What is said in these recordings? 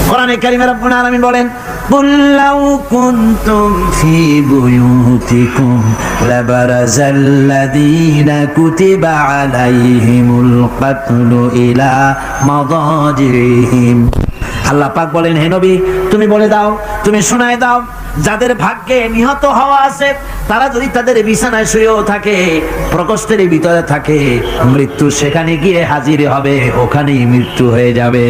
কোরআনে কারিমে রব্বুল আলামিন বলেন, কুল লাউ কুনতুম ফি বুয়ুতিকুম লাবারাজাল্লাযীনা কুতিবা আলাইহিমুল কাতলু ইলা মাদাজিহিম। আল্লাহ পাক বলেন, হে নবী তুমি বলে দাও, তুমি শোনায় দাও, যাদের ভাগ্যে নিহত হওয়া আছে তারা যদি তাদের বিছানায় শুয়েও থাকে, প্রকোষ্ঠের ভিতরে থাকে, মৃত্যু সেখানে গিয়ে হাজির হবে, ওখানেই মৃত্যু হয়ে যাবে।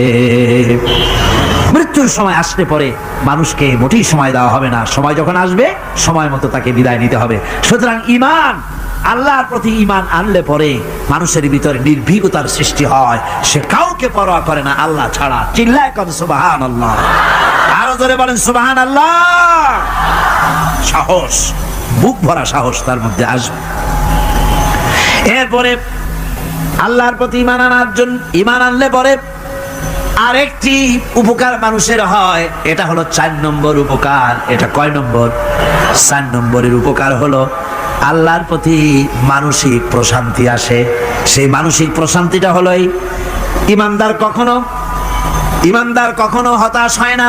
মৃত্যুর সময় আসতে পরে মানুষকে মোটেই সময় দেওয়া হবে না, সময় যখন আসবে সময় মতো তাকে বিদায় নিতে হবে। সুতরাং ঈমান, আল্লাহর প্রতি ঈমান আনলে পরে মানুষের ভিতরে নির্ভীকতার সৃষ্টি হয়, সে কাউকে পরোয়া করে না আল্লাহ ছাড়া। চিল্লায় কোন সুবহানাল্লাহ, আরো জোরে বলেন সুবহানাল্লাহ। সাহস, বুক ভরা সাহস তার মধ্যে আসবে। এরপরে আল্লাহর প্রতি ঈমান আনার জন্য, ঈমান আনলে পরে আরেকটি উপকার মানুষের হয়, এটা হলো 4 নম্বর উপকার। এটা কয় নম্বর? 4 নম্বরের উপকার হলো আল্লাহর প্রতি মানসিক প্রশান্তি আসে। সেই মানসিক প্রশান্তিটা হলো এই, ইমানদার কখনো হতাশ হয় না,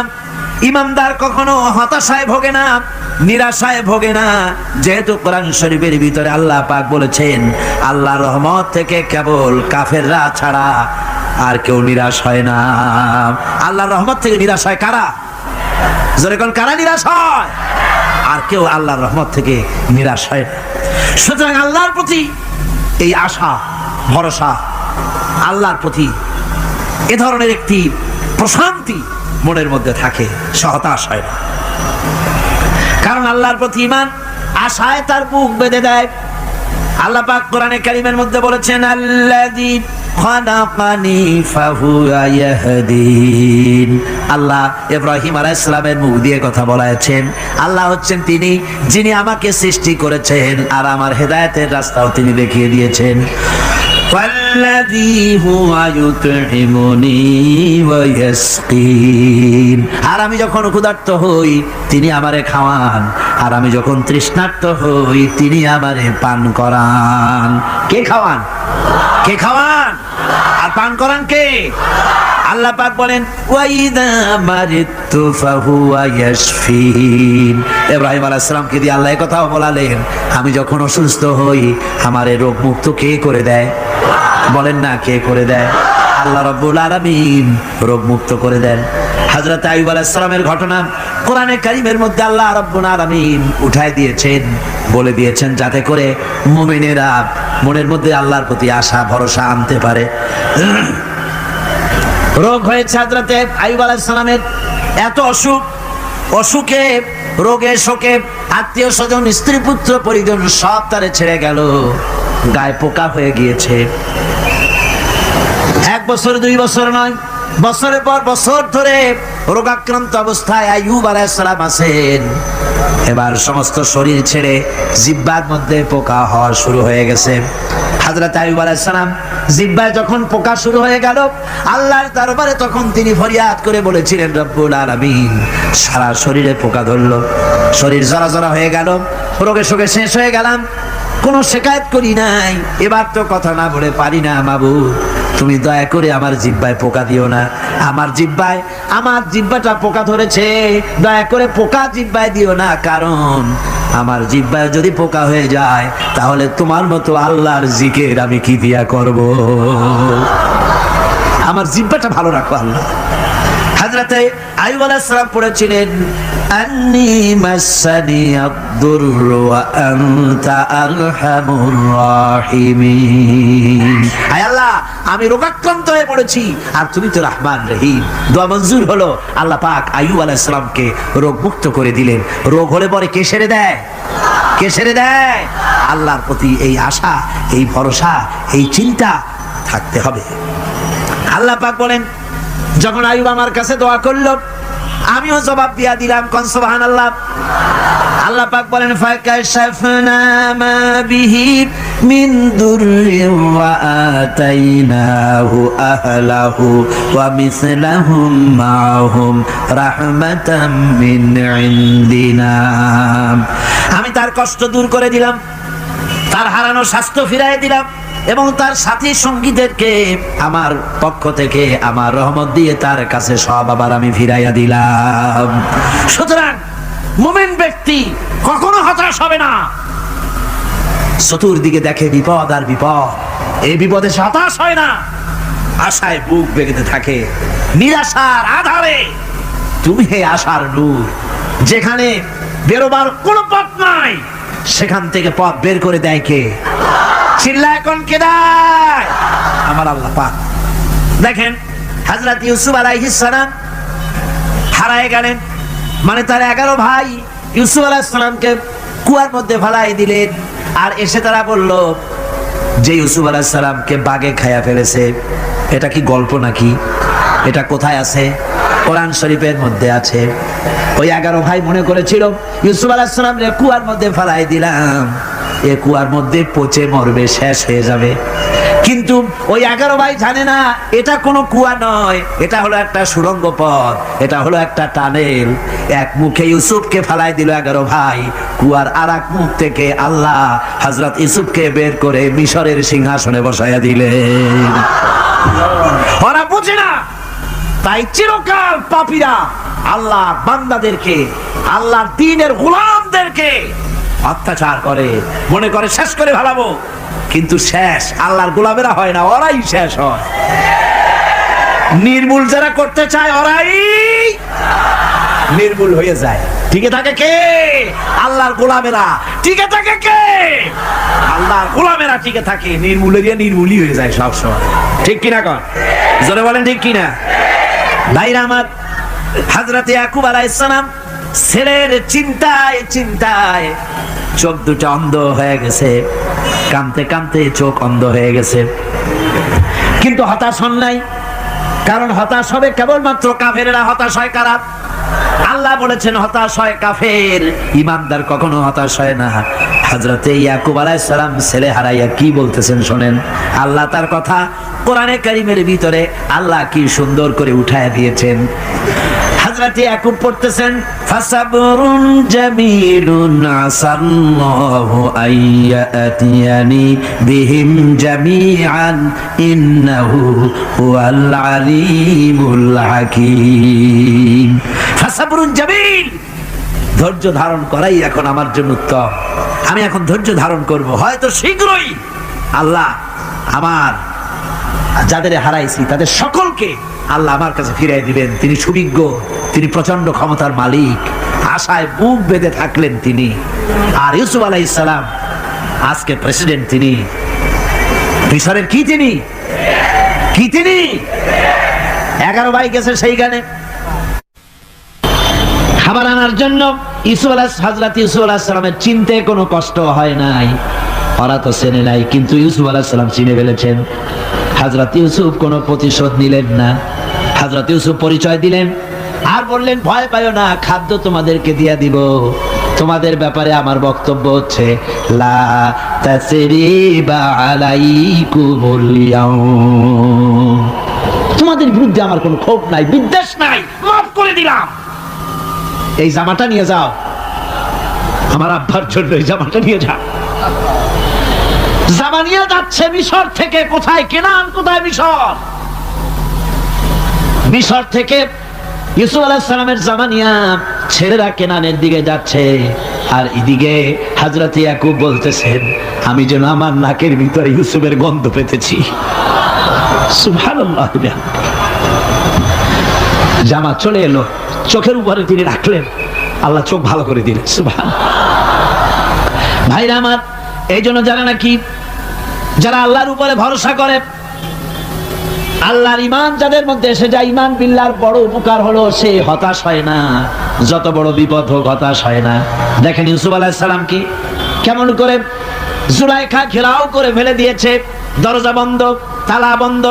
ইমানদার কখনো হতাশায় ভোগে না, নিরাশায় ভোগে না। যেহেতু কোরআন শরীফের ভিতরে আল্লাহ পাক বলেছেন, আল্লাহর রহমত থেকে কেবল কাফেররা ছাড়া আর কেউ নিরাশ হয় না। আল্লাহর রহমত থেকে নিরাশ হয় কারা? জোরে কোন, কারা নিরাশ হয়? আর কেউ আল্লাহর রহমত থেকে নিরাশ হয় না। সুতরাং আল্লাহর প্রতি এই আশা, ভরসা, আল্লাহর প্রতি এ ধরনের একটি প্রশান্তি মনের মধ্যে থাকে, সে হতাশ হয় না। কারণ আল্লাহর প্রতি ঈমান আশায় তার বুক বেঁধে দেয়। আল্লাহ পাক কোরআনে কারীমের মধ্যে বলেছেন, আল্লাযী খালাকানি ফাহুয়া ইয়াহদিন। আল্লাহ ইব্রাহিম আলাইহিস সালামের মুখ দিয়ে কথা বলেছেন। আল্লাহ হচ্ছেন তিনি যিনি আমাকে সৃষ্টি করেছেন আর আমার হেদায়েতের রাস্তাও তিনি দেখিয়ে দিয়েছেন। ওয়াল্লাযী হুয়া ইউতঈমুনি ওয়া ইয়াসকিন। আর আমি যখন ক্ষুধার্ত হই তিনি আমারে খাওয়ান, আর আমি যখন তৃষ্ণার্ত হই তিনি আমারে পান করান। কে খাওয়ান? কে খাওয়ান আর পান করান কে? আল্লাহ পাক বলেন, ওয়াইদা মারিতু ফাহুয়া ইয়াশফিন। ইব্রাহিম আলাইহিস সালামকে দিয়ে আল্লাহ এই কথাও বলালেন, আমি যখন অসুস্থ হই আমারে রোগ মুক্ত কে করে দেয়? বলেন না, কে করে দেয়? আল্লাহ রাব্বুল আলামিন রোগ মুক্ত করে দেন। হযরত আইয়ুব আলাইহিস সালামের ঘটনা কোরআনে কারীমের মধ্যে আল্লাহ রাব্বুল আলামিন উঠায় দিয়েছেন, বলে দিয়েছেন যাতে করে মুমিনেরা মনের মধ্যে আল্লাহর প্রতি আশা ভরসা আনতে পারে। রোগ হয়েছে হযরত আইয়ুব আলাইহিস সালামের, এত অসুখ, অসুখে রোগে শোকে আত্মীয় স্বজন স্ত্রী পুত্র পরিজন সব তারে ছেড়ে গেল, গায়ে পোকা হয়ে গিয়েছে। 1 বছর 2 বছর নয়, বছরের পর বছর ধরে রোগাক্রান্ত অবস্থায় আইয়ুব আলাইহিস সালাম আছেন। এবার সমস্ত শরীর ছেড়ে জিহ্বার মধ্যে পোকা হওয়া শুরু হয়ে গেছে। হযরত আইয়ুব আলাইহিস সালাম জিহ্বায় যখন পোকা শুরু হয়ে গেল, আল্লাহর দরবারে তখন তিনি ফরিয়াদ করে বলেছিলেন, রব্বুল আলামিন সারা শরীরে পোকা ধরলো, শরীর জরা জরা হয়ে গেল, রোগে শোকে শেষ হয়ে গেলাম, কোনো শিকায়ত করি নাই, এবার তো কথা না বলে পারি না মাবুদ, তুমি দয়া করে আমার জিহ্বায় পোকা দিও না, আমার জিহ্বাটা পোকা ধরেছে, দয়া করে পোকা জিহ্বায় দিও না, কারণ আমার জিহ্বায় যদি পোকা হয়ে যায় তাহলে তোমার মতো আল্লাহর জিকির আমি কি দিয়া করব? আমার জিহ্বাটা ভালো রাখো আল্লাহ। হযরত আইয়ুব আলাইহিস সালাম পড়েছিলেন, আন্নী মাসানি আদ-দুররু ওয়া আনতা আরহামুর রাহিমিন। আয় আল্লাহ, আমি রোগাক্রান্ত হয়ে পড়েছি আর তুমি তো রহমান রহিম। দোয়া মঞ্জুর হলো, আল্লাহ পাক আইয়ুব আলাইহিস সালামকে রোগ মুক্ত করে দিলেন। রোগ হলে পরে কে সেরে দেয়? কে সেরে দেয়? আল্লাহর প্রতি এই আশা, এই ভরসা, এই চিন্তা থাকতে হবে। আল্লাহ পাক বলেন, যখন আইয়ুব আমার কাছে দোয়া করলো আমিও জবাব দিয়া দিলাম। কোন সুবহানাল্লাহ। আল্লাহ পাক বলেন, ফাকাশাফনা মা বিহি মিন দুররিন ওয়া আতাইনাহু আহলাহু ওয়া মিসলাহুম মাআহুম রাহমাতাম মিন ইনদিনা। আমি তার কষ্ট দূর করে দিলাম, তার হারানো স্বাস্থ্য ফিরিয়ে দিলাম, এবং তার সাথী সঙ্গীদেরকে আমার পক্ষ থেকে আমার রহমত দিয়ে তার কাছে সব আবার আমি ফিরাইয়া দিলাম। সুতরাং মুমিন ব্যক্তি কখনো হতাশ হবে না। চতুর্দিকে দেখে বিপদ আর বিপদ, এই বিপদে সে হতাশ হয় না, আশায় বুক বেঁধে থাকে। নিরাশার আধারে তুমি হে আশার নূর, যেখানে বেরোবার কোনো পথ নাই সেখান থেকে পথ বের করে দেয় কে? চিল্লা এখন কে দেয়? আমার আল্লাহ পাক। দেখেন হযরত ইউসুফ আলাইহিস সালাম হারায় গেলেন, মানে তার 11 ভাই ইউসুফ আলাইহিস সালামকে কুয়ার মধ্যে ফেলাই দিলেন। আর এসে তারা বলল যে ইউসুফ আলাইহিস সালামকে বাঘে খায়া ফেলেছে। এটা কি গল্প নাকি? এটা কোথায় আছে? কোরআন শরীফের মধ্যে আছে। ওই 11 ভাই মনে করেছিল ইউসুফ আলাইহিস সালামকে কুয়ার মধ্যে ফেলাই দিলাম, এ কুয়ার মধ্যে পচে মরবে, শেষ হয়ে যাবে। কিন্তু ওই 11 ভাই জানে না এটা কোনো কুয়া নয়, এটা হলো একটা সুড়ঙ্গ পথ, এটা হলো একটা টানেল। এক মুখে ইউসুফকে ফেলাই দিল 11 ভাই, কুয়ার আর এক মুখ থেকে আল্লাহ হযরত ইউসুফকে বের করে মিশরের সিংহাসনে বসাইয়া দিলেন। ওরা বুঝে না, তাই চিরকাল পাপীরা আল্লাহ বান্দাদেরকে, আল্লাহর দ্বীনের গোলামদেরকে অত্যাচার করে, মনে করে শেষ করে ফেলাবো। কিন্তু শেষ আল্লাহর গোলামেরা হয় না, ওরাই শেষ হয়। নির্মূল যারা করতে চায় ওরাই নির্মূল হয়ে যায়। টিকে থাকে কে? আল্লাহর গোলামেরা। টিকে থাকে কে? আল্লাহর গোলামেরা টিকে থাকে। নির্মূলই হয়ে যায় সব সময়। ঠিক কিনা কন? জোরে বলেন ঠিক কিনা? ভাইরা আমার, হযরত ইয়াকুব আলাইহিস সালাম ছেলের চিন্তায় চিন্তায় চোখ দুটো অন্ধ হয়ে গেছে, কাঁদতে কাঁদতে চোখ অন্ধ হয়ে গেছে। কিন্তু হতাশ হন নাই, কারণ হতাশ হবে কেবলমাত্র কাফেরেরা। হতাশ হয় কারা? আল্লাহ বলেছেন হতাশ হয় কাফের, ইমানদার কখনো হতাশ হয় না। হযরত ইয়াকুব আলাইহিস সালাম ছেলে হারাইয়া কি বলতেছেন শোনেন। আল্লাহ তার কথা কোরআনে কারীমের ভিতরে আল্লাহ কি সুন্দর করে উঠায় দিয়েছেন। হযরত ইয়াকুব পড়তেছেন ফাসাবরুন জামিলুন আসাল্লাহু আইয়াতিয়ানি বিহিম জামিআন ইন্নাহু হুয়াল আলিমুল হাকীম। ফাসাবরুন জামিল, ধৈর্য ধারণ করাই এখন আমার জন্য উত্তম। আমি এখন ধৈর্য ধারণ করব, হয়তো শীঘ্রই আল্লাহ আমার যাদের হারাইছি তাদের সকলকে আল্লাহ আমার কাছে ফিরিয়ে দিবেন। তিনি সুবিজ্ঞ, তিনি প্রচন্ড ক্ষমতার মালিক। আশায় বুক বেঁধে থাকলেন তিনি। আর ইউসুফ আলাইহিস সালাম আজকে প্রেসিডেন্ট, তিনি মিশরের কি তিনি 11 ভাই গেছে সেইখানে খাবার আনার জন্য। হযরত ইউসুফ আলাইহিস সালামের চিনতে কোনো কষ্ট হয় নাই। ওরা তো চেনে নাই, কিন্তু ইউসুফ আলাইহিস সালাম চিনে ফেলেছেন। হযরত ইউসুফ কোনো প্রতিশোধ নিলেন না। হযরত ইউসুফ পরিচয় দিলেন আর বললেন ভয় পাইও না, খাদ্য তোমাদেরকে দিয়ে দিব। তোমাদের ব্যাপারে আমার বক্তব্য হচ্ছে লা তাসরিবা আলাইকুমুল ইয়াউম, তোমাদের বিরুদ্ধে আমার কোনো ক্ষোভ নাই, বিদ্বেষ নাই, মাফ করে দিলাম। এই জামাটা নিয়ে যাও, আমার আব্বার জন্য এই জামাটা নিয়ে যাও। জামা নিয়ে যাচ্ছে মিশর থেকে। কোথায়? কেনান। কোথায়? মিশর। মিশর থেকে ইউসুফ আলাইহিস সালামের জামা নিয়ে ছেলেরা কেনানের দিকে যাচ্ছে। আর এদিকে হযরত ইয়াকুব বলতেছেন আমি যেন আমার নাকের ভিতরে ইউসুফের গন্ধ পেতেছি। সুবহানাল্লাহ। জামা চলে এলো, চোখের উপরে তিনি রাখলেন, আল্লাহ চোখ ভালো করে দিলেন। সুবহানাল্লাহ। ভাইরা আমার, এই জন্য যারা আল্লাহর উপরে ভরসা করে, আল্লাহর ঈমান যাদের মধ্যে এসে যায়, ঈমান বিল্লাহর বড় উপকার হলো সে হতাশ হয় না। যত বড় বিপদ হোক হতাশ হয় না। দেখেন ইউসুফ আলাইহিস সালাম কি কেমন করে জুলাইখা ঘেরাও করে ফেলে দিয়েছে। দরজা বন্ধ, তালা বন্ধ,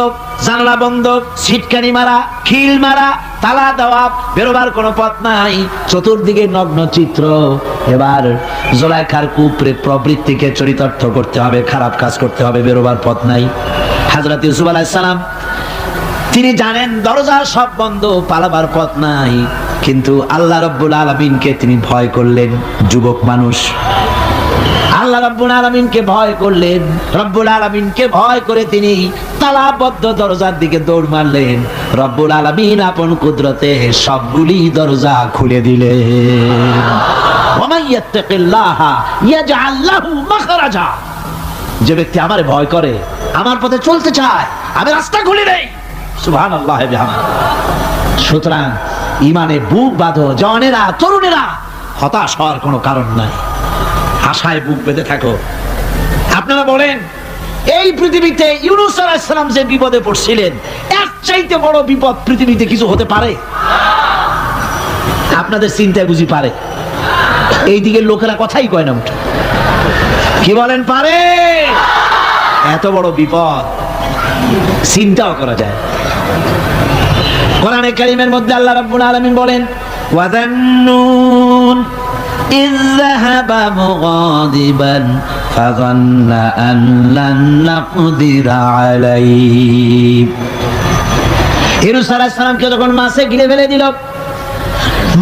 জানলা বন্ধ, ছিটকানি মারা, খিল মারা, তালা দেওয়া, বেরোবার কোনো পথ নাই। চতুর্দিকে নগ্ন চিত্র। এবার জুলাইখার কুপ্রে প্রবৃত্তিকে চরিতার্থ করতে হবে, খারাপ কাজ করতে হবে, বেরোবার পথ নাই। হযরত ইউসুফ আলাইহিস সালাম তিনি জানেন দরজা সব বন্ধ, পালাবার পথ নাই, কিন্তু আল্লাহ রাব্বুল আলামিনকে তিনি ভয় করলেন। যুবক মানুষ, আল্লাহ আল্লাহ রাব্বুল আলামিনকে ভয় করলেন। রব্বুল আলামিনকে ভয় করে তিনি তালাবদ্ধ দরজার দিকে দৌড় মারলেন। রব্বুল আলামিন আপন কুদরতে সবগুলি দরজা খুলে দিলেন। ওয়ামান ইয়াত্তাকিল্লাহা ইয়াজআল লাহু মাখরাজা। যে ব্যক্তি আমারে ভয় করে, আমার পথে চলতে চায়, আমি রাস্তা খুলে দেই। সুবহানাল্লাহ বিহামদিহি। সুতরাং ইমানে বুক বাঁধো জওয়ানেরা, তরুণেরা, হতাশ হওয়ার কোনো কারণ নাই, আশায় বুক বেঁধে থাকো। আপনারা বলেন, এই পৃথিবীতে ইউনূস আলাইহিস সালাম যে বিপদে পড়ছিলেন, এর চাইতে বড় বিপদ পৃথিবীতে কিছু হতে পারে? আপনাদের চিন্তায় বুঝি পারে? এই দিকের লোকেরা কথাই কয় না। কি বলেন, পারে? এত বড় বিপদ চিন্তাও করা যায়? কোরআনে কারীমের মধ্যে আল্লাহ রাব্বুল আলামিন বলেন, ওয়াযান্নুন إذ ذهب مغاضبا فظن أن لن نقدر عليه। ইউনূস আলাইহিস সালামকে যখন মাছে গিলে ফেলে দিল,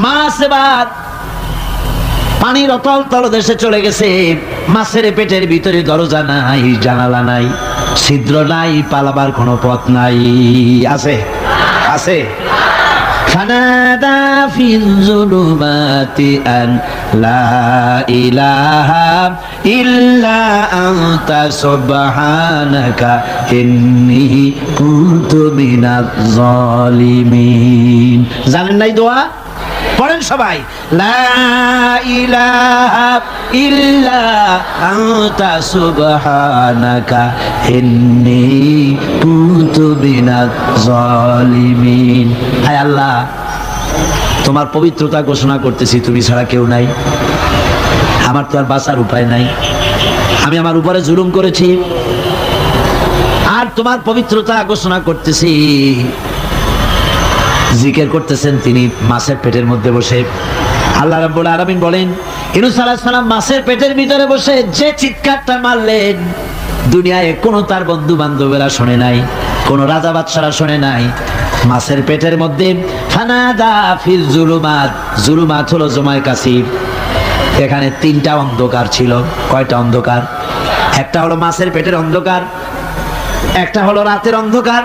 মাছ এবার পানির অতল তলদেশে চলে গেছে। মাছের পেটের ভিতরে দরজা নাই, জানালা নাই, ছিদ্র নাই, পালাবার কোনো পথ নাই। আছে? আছে? فنادى في الظلمات أن لا إله إلا أنت سبحانك إني كنت من الظالمين। জানেন নাই দোয়া? পড়েন সবাই, লা ইলাহা ইল্লা আনতা সুবহানাকা ইন্নী কুনতু মিনাজ জালিমিন। হায় আল্লাহ, তোমার পবিত্রতা ঘোষণা করতেছি, তুমি ছাড়া কেউ নাই, আমার তো আর বাঁচার উপায় নাই, আমি আমার উপরে জুলুম করেছি, আর তোমার পবিত্রতা ঘোষণা করতেছি। জিকির করতেছেন তিনি মাছের পেটের মধ্যে বসে। আল্লাহ রাব্বুল আলামিন বলেন, ইউনূস আলাইহিস সালাম মাছের পেটের ভিতরে বসে যে চিৎকারটা মারলেন, দুনিয়ায় কোনো তার বন্ধু বান্ধবেরা শোনে নাই, কোনো রাজা বাদশারা শোনে নাই। মাছের পেটের মধ্যে ফানাদা ফিল জুলুমাত, জুলুমাত হলো জমায় কাসির। এখানে তিনটা অন্ধকার ছিল। কয়টা অন্ধকার? একটা হলো মাছের পেটের অন্ধকার, একটা হলো রাতের অন্ধকার,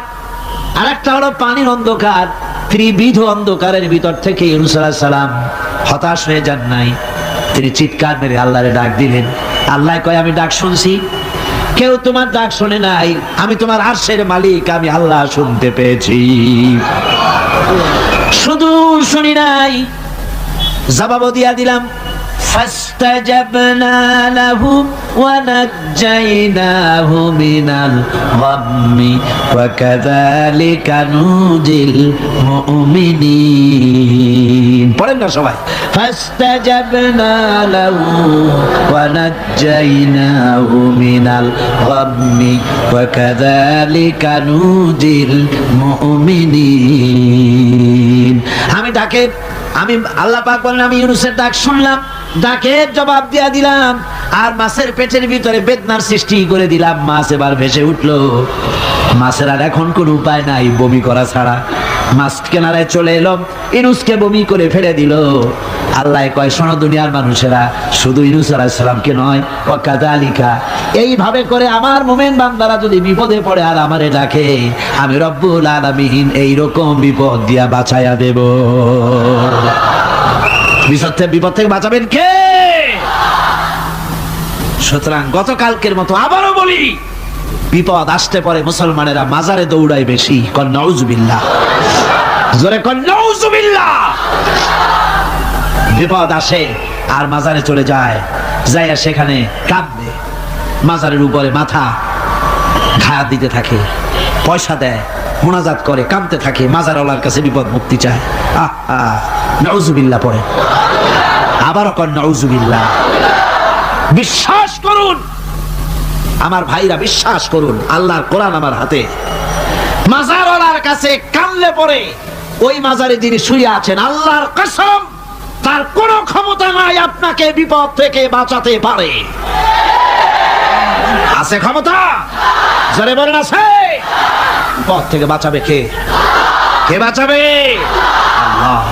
আর একটা হলো পানির অন্ধকার। ত্রিবিধ অন্ধকারের ভিতর থেকে ইউনূস আলাইহিস সালাম হতাশ হয়ে যান নাই, তিনি চিৎকার মেরে আল্লাহরে ডাক দিলেন। আল্লাহ কয়, আমি ডাক শুনছি, কেউ তোমার ডাক শুনে নাই, আমি তোমার আরশের মালিক, আমি আল্লাহ শুনতে পেয়েছি, শুধু শুনি নাই, জবাবও দিয়া দিলাম। فاستجبنا له ونجيناه من الغم وكذلك ننجي المؤمنين। পড়েন না সবাই, فاستجبنا له ونجيناه من الغم وكذلك ننجي المؤمنين। আমি আল্লাহ পাক বলেন, আমি ইউনূসের ডাক শুনলাম, ডাকের জবাব দিয়া দিলাম, আর মাছের পেটের ভিতরে বেদনার সৃষ্টি করে দিলাম। মাছ এবার ভেসে উঠলো। মাছের আর এখন কোন উপায় নাই বমি করা ছাড়া। মাছ কিনারায় চলে এলো, ইউনূসকে বমি করে ফেলে দিল। আল্লাহ কয়, শোনো দুনিয়ার মানুষেরা, শুধু ইউনূস আলাইহিস সালামকে নয়, ওয়াকাযালিকা, এইভাবে করে আমার মুমিন বান্দারা যদি বিপদে পড়ে আর আমারে ডাকে, আমি রব্বুল আলামিন এইরকম বিপদ দিয়া বাঁচাইয়া দেব। বিপদ থেকে বাঁচাবেন কে? সুতরাং গতকালকের মতো আবারও বলি, বিপদ আসতে পরে মুসলমানেরা মাজারে দৌড়ায় বেশি। কন নাউযুবিল্লাহ, জোরে কন নাউযুবিল্লাহ। বিপদ আসে আর মাজারে চলে যায়, যাইয়া সেখানে কাঁদবে, মাজারের উপরে মাথা ঘা দিতে থাকে, পয়সা দেয়, মুনাজাত করে, কাঁদতে থাকে, মাজারওয়ালার কাছে বিপদ মুক্তি চায়। নাউযুবিল্লাহ পড়ে, আবারও কন নাউযুবিল্লাহ। বিশ্বাস করুন আমার ভাইরা, বিশ্বাস করুন, আল্লাহর কোরআন আমার হাতে। মাজারওয়ালার কাছে কানলে পরে ওই মাজারে যিনি শুয়ে আছেন, আল্লাহর কসম, তার কোনো ক্ষমতা নাই আপনাকে বিপদ থেকে বাঁচাতে পারে। আছে ক্ষমতা? জোরে বলেন, আছে? বিপদ থেকে বাঁচাবে কে? কে বাঁচাবে? আল্লাহ।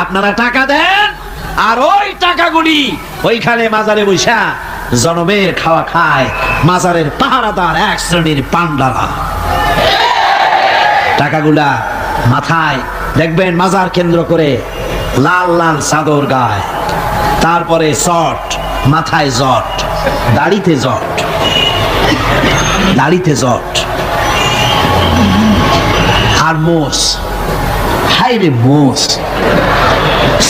আপনারা টাকা দেন আর ওই টাকাগুলি ওইখানে মাজারে বৈশা জনমের খাওয়া খায় মাজারের পাহারাদার এক শ্রেণীর পান্ডারা। টাকাগুলা মাথায় দেখবেন মাজার কেন্দ্র করে লাল লাল চাদর গায়, তারপরে শট, মাথায় জট, দাড়িতে জট, দাড়িতে জট আর মোষ। হাইরে মোষ,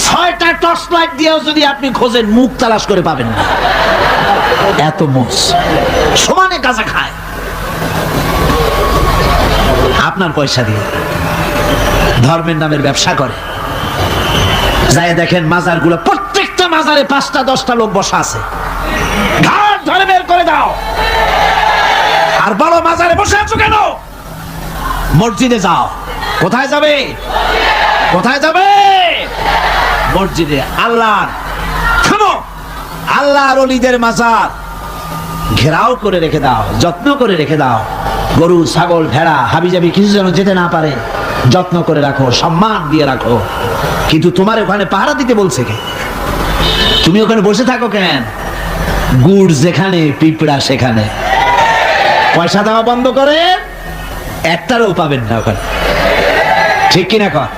6টা টর্চ লাইট দিয়েও যদি আপনি খোঁজেন মুখ তালাশ করে পাবেন না, এত মোষ সমানে গাঁজা খায় আপনার পয়সা দিয়ে, ধর্মের নামের ব্যবসা করে। যাই দেখেন মাজারগুলো, প্রত্যেকটা মাজারে 5টা 10টা লোক বসা আছে। ঘাট ধরে বের করে দাও। আর বড় মাজারে বসে আছো কেন? মসজিদে যাও। কোথায় যাবে? কোথায় যাবে? মসজিদে। আল্লাহ থামো, আল্লাহর ওলিদের মাজার ঘেরাও করে রেখে দাও, যত্ন করে রেখে দাও। গরু ছাগল ভেড়া হাবিজাবি কিছু যেন যেতে না পারে, যত্ন করে রাখো, সম্মান দিয়ে রাখো। কিন্তু তোমার ওখানে পাহারা দিতে বলছে কে? তুমি ওখানে বসে থাকো কেন? গুড় যেখানে পিঁপড়া সেখানে। পয়সা দেওয়া বন্ধ করে একটারও পাবেন না ওখানে, ঠিক কিনা কর?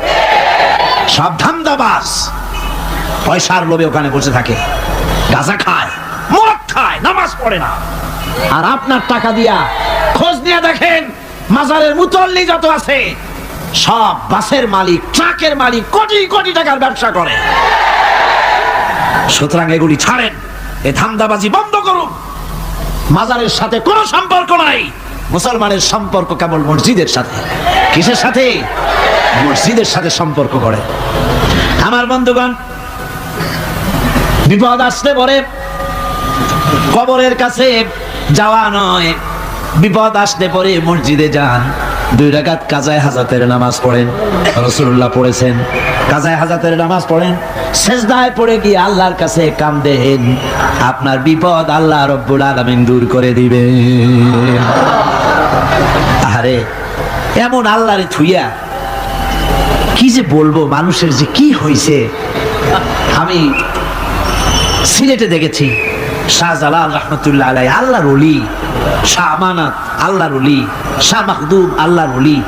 সব ধান্দাবাজ পয়সার লোভে ওখানে বসে থাকে, গাঁজা খায়, মদ খায়, নামাজ পড়ে না। আর আপনার টাকা দিয়া খোঁজ নিয়ে দেখেন মাজারের মুতল্লি যত আছে সব বাসের মালিক, ট্রাকের মালিক, কোটি কোটি টাকার ব্যবসা করে। সুতরাং এগুলি ছাড়েন, এ ধান্দাবাজি বন্ধ করুন। মাজারের সাথে কোনো সম্পর্ক নাই। মুসলমানের সম্পর্ক কেবল মসজিদের সাথে। কিসের সাথে? মসজিদের সাথে সম্পর্ক করে। আমার বন্ধুগণ, বিপদ আসলে পরে কবরের কাছে যাওয়া নয়, বিপদ আসলে পরে মসজিদে যান, 2 রাকাত কাজায়ে হাজাতের নামাজ পড়েন। রাসূলুল্লাহ পড়েছেন, কাজায়ে হাজাতের নামাজ পড়েন, সিজদায় পড়ে গিয়ে আল্লাহর কাছে কাঁদেন, আপনার বিপদ আল্লাহ রব্বুল আলামিন দূর করে দিবেন। আরে এমন আল্লাহরে থুইয়া কি যে বলবো, মানুষের যে কি হইছে। আমি সিলেটে দেখেছি শাহজালাল রহমতুল্লাহ আলাইহি, আল্লাহর ওলি, শাহ আমানত আল্লাহর ওলি, শাহ মাহদুম আল্লাহর ওলি।